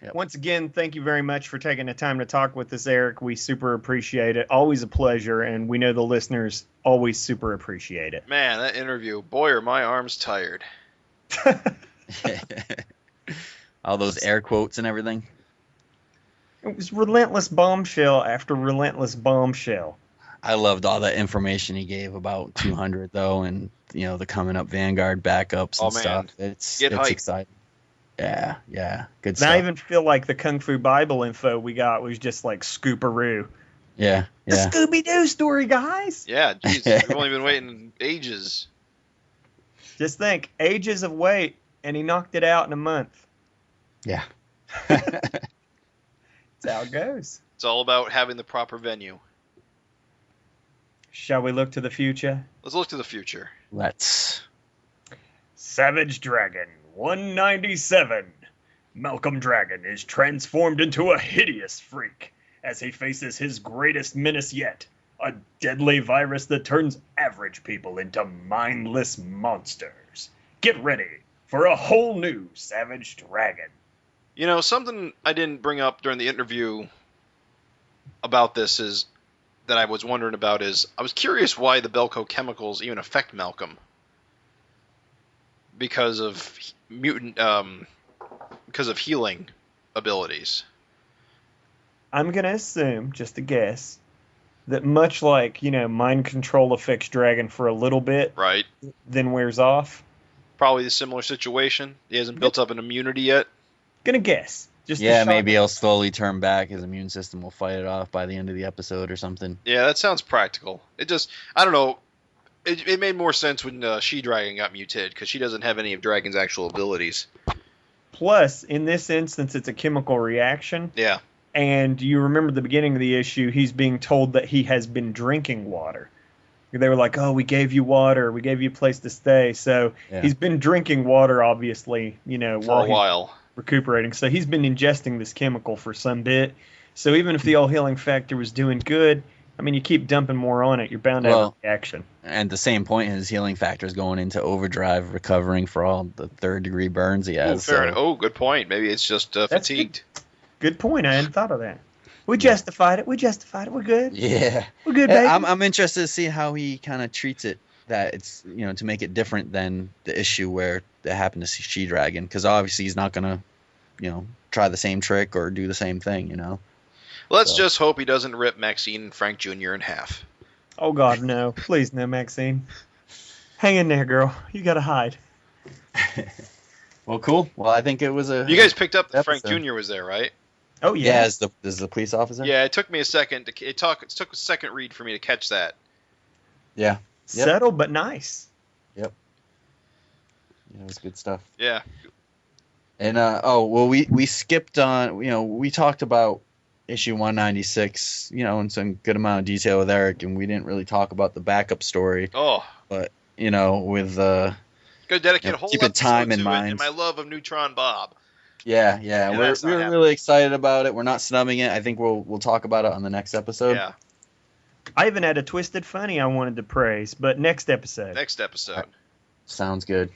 Yep. Once again, thank you very much for taking the time to talk with us, Eric. We super appreciate it. Always a pleasure, and we know the listeners always super appreciate it. Man, that interview, boy, are my arms tired. All those air quotes and everything. It was relentless bombshell after relentless bombshell. I loved all that information he gave about 200 though, and the coming up Vanguard backups and stuff. It's exciting. Yeah, good stuff. I even feel like the Kung Fu Bible info we got was just like scooperoo. Yeah. The Scooby-Doo story, guys. Yeah, geez, we've only been waiting ages. Just think, ages of wait, and he knocked it out in a month. Yeah. That's how it goes. It's all about having the proper venue. Shall we look to the future? Let's look to the future. Let's. Savage Dragon 197. Malcolm Dragon is transformed into a hideous freak as he faces his greatest menace yet, a deadly virus that turns average people into mindless monsters. Get ready for a whole new Savage Dragon. Something I didn't bring up during the interview about this is that I was wondering about is I was curious why the Belco chemicals even affect Malcolm. Because of because of healing abilities. I'm going to assume, just a guess, that much like, mind control affects Dragon for a little bit, right, then wears off. Probably a similar situation. He hasn't built up an immunity yet. Gonna guess. Maybe he'll slowly turn back. His immune system will fight it off by the end of the episode or something. Yeah, that sounds practical. I don't know. It made more sense when She-Dragon got mutated, because she doesn't have any of Dragon's actual abilities. Plus, in this instance, it's a chemical reaction. Yeah. And you remember the beginning of the issue, he's being told that he has been drinking water. They were like, oh, we gave you water. We gave you a place to stay. So he's been drinking water, obviously, for a while. Recuperating. So he's been ingesting this chemical for some bit. So even if the all healing factor was doing good, I mean, you keep dumping more on it, you're bound to have a reaction. And the same point, his healing factor is going into overdrive, recovering for all the third-degree burns he has. Good point. Maybe it's just fatigued. Good point. I hadn't thought of that. We justified it. We're good. Yeah. We're good, baby. I'm interested to see how he kind of treats it, that it's, to make it different than the issue where it happened to She-Dragon, because obviously he's not going to, try the same trick or do the same thing, Let's just hope he doesn't rip Maxine and Frank Jr. in half. Oh, God, no. Please, no, Maxine. Hang in there, girl. You got to hide. Well, cool. Well, I think it was You guys picked up that Frank Jr. was there, right? Oh, yeah. Yeah, as the police officer? Yeah, it took me a second. It took a second read for me to catch that. Yeah. Subtle, but nice. Yep. Yeah, it was good stuff. Yeah. And, we skipped on, we talked about issue 196, in some good amount of detail with Eric, and we didn't really talk about the backup story. Oh. But, with... Gotta dedicate a whole keep time in mind. And my love of Neutron Bob. Yeah. We're really excited about it. We're not snubbing it. I think we'll talk about it on the next episode. Yeah. I even had a Twisted Funny I wanted to praise, but next episode. Sounds good.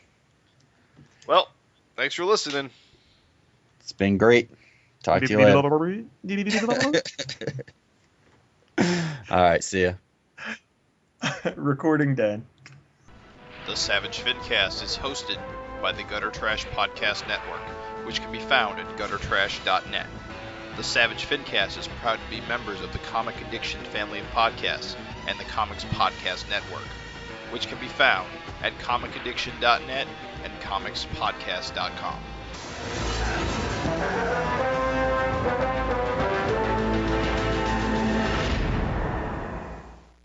Well, thanks for listening. It's been great. Talk to you later. All right, see ya. Recording done. The Savage FINcast is hosted by the Gutter Trash Podcast Network, which can be found at guttertrash.net. The Savage FINcast is proud to be members of the Comic Addiction family of podcasts and the Comics Podcast Network, which can be found at comicaddiction.net and comicspodcast.com.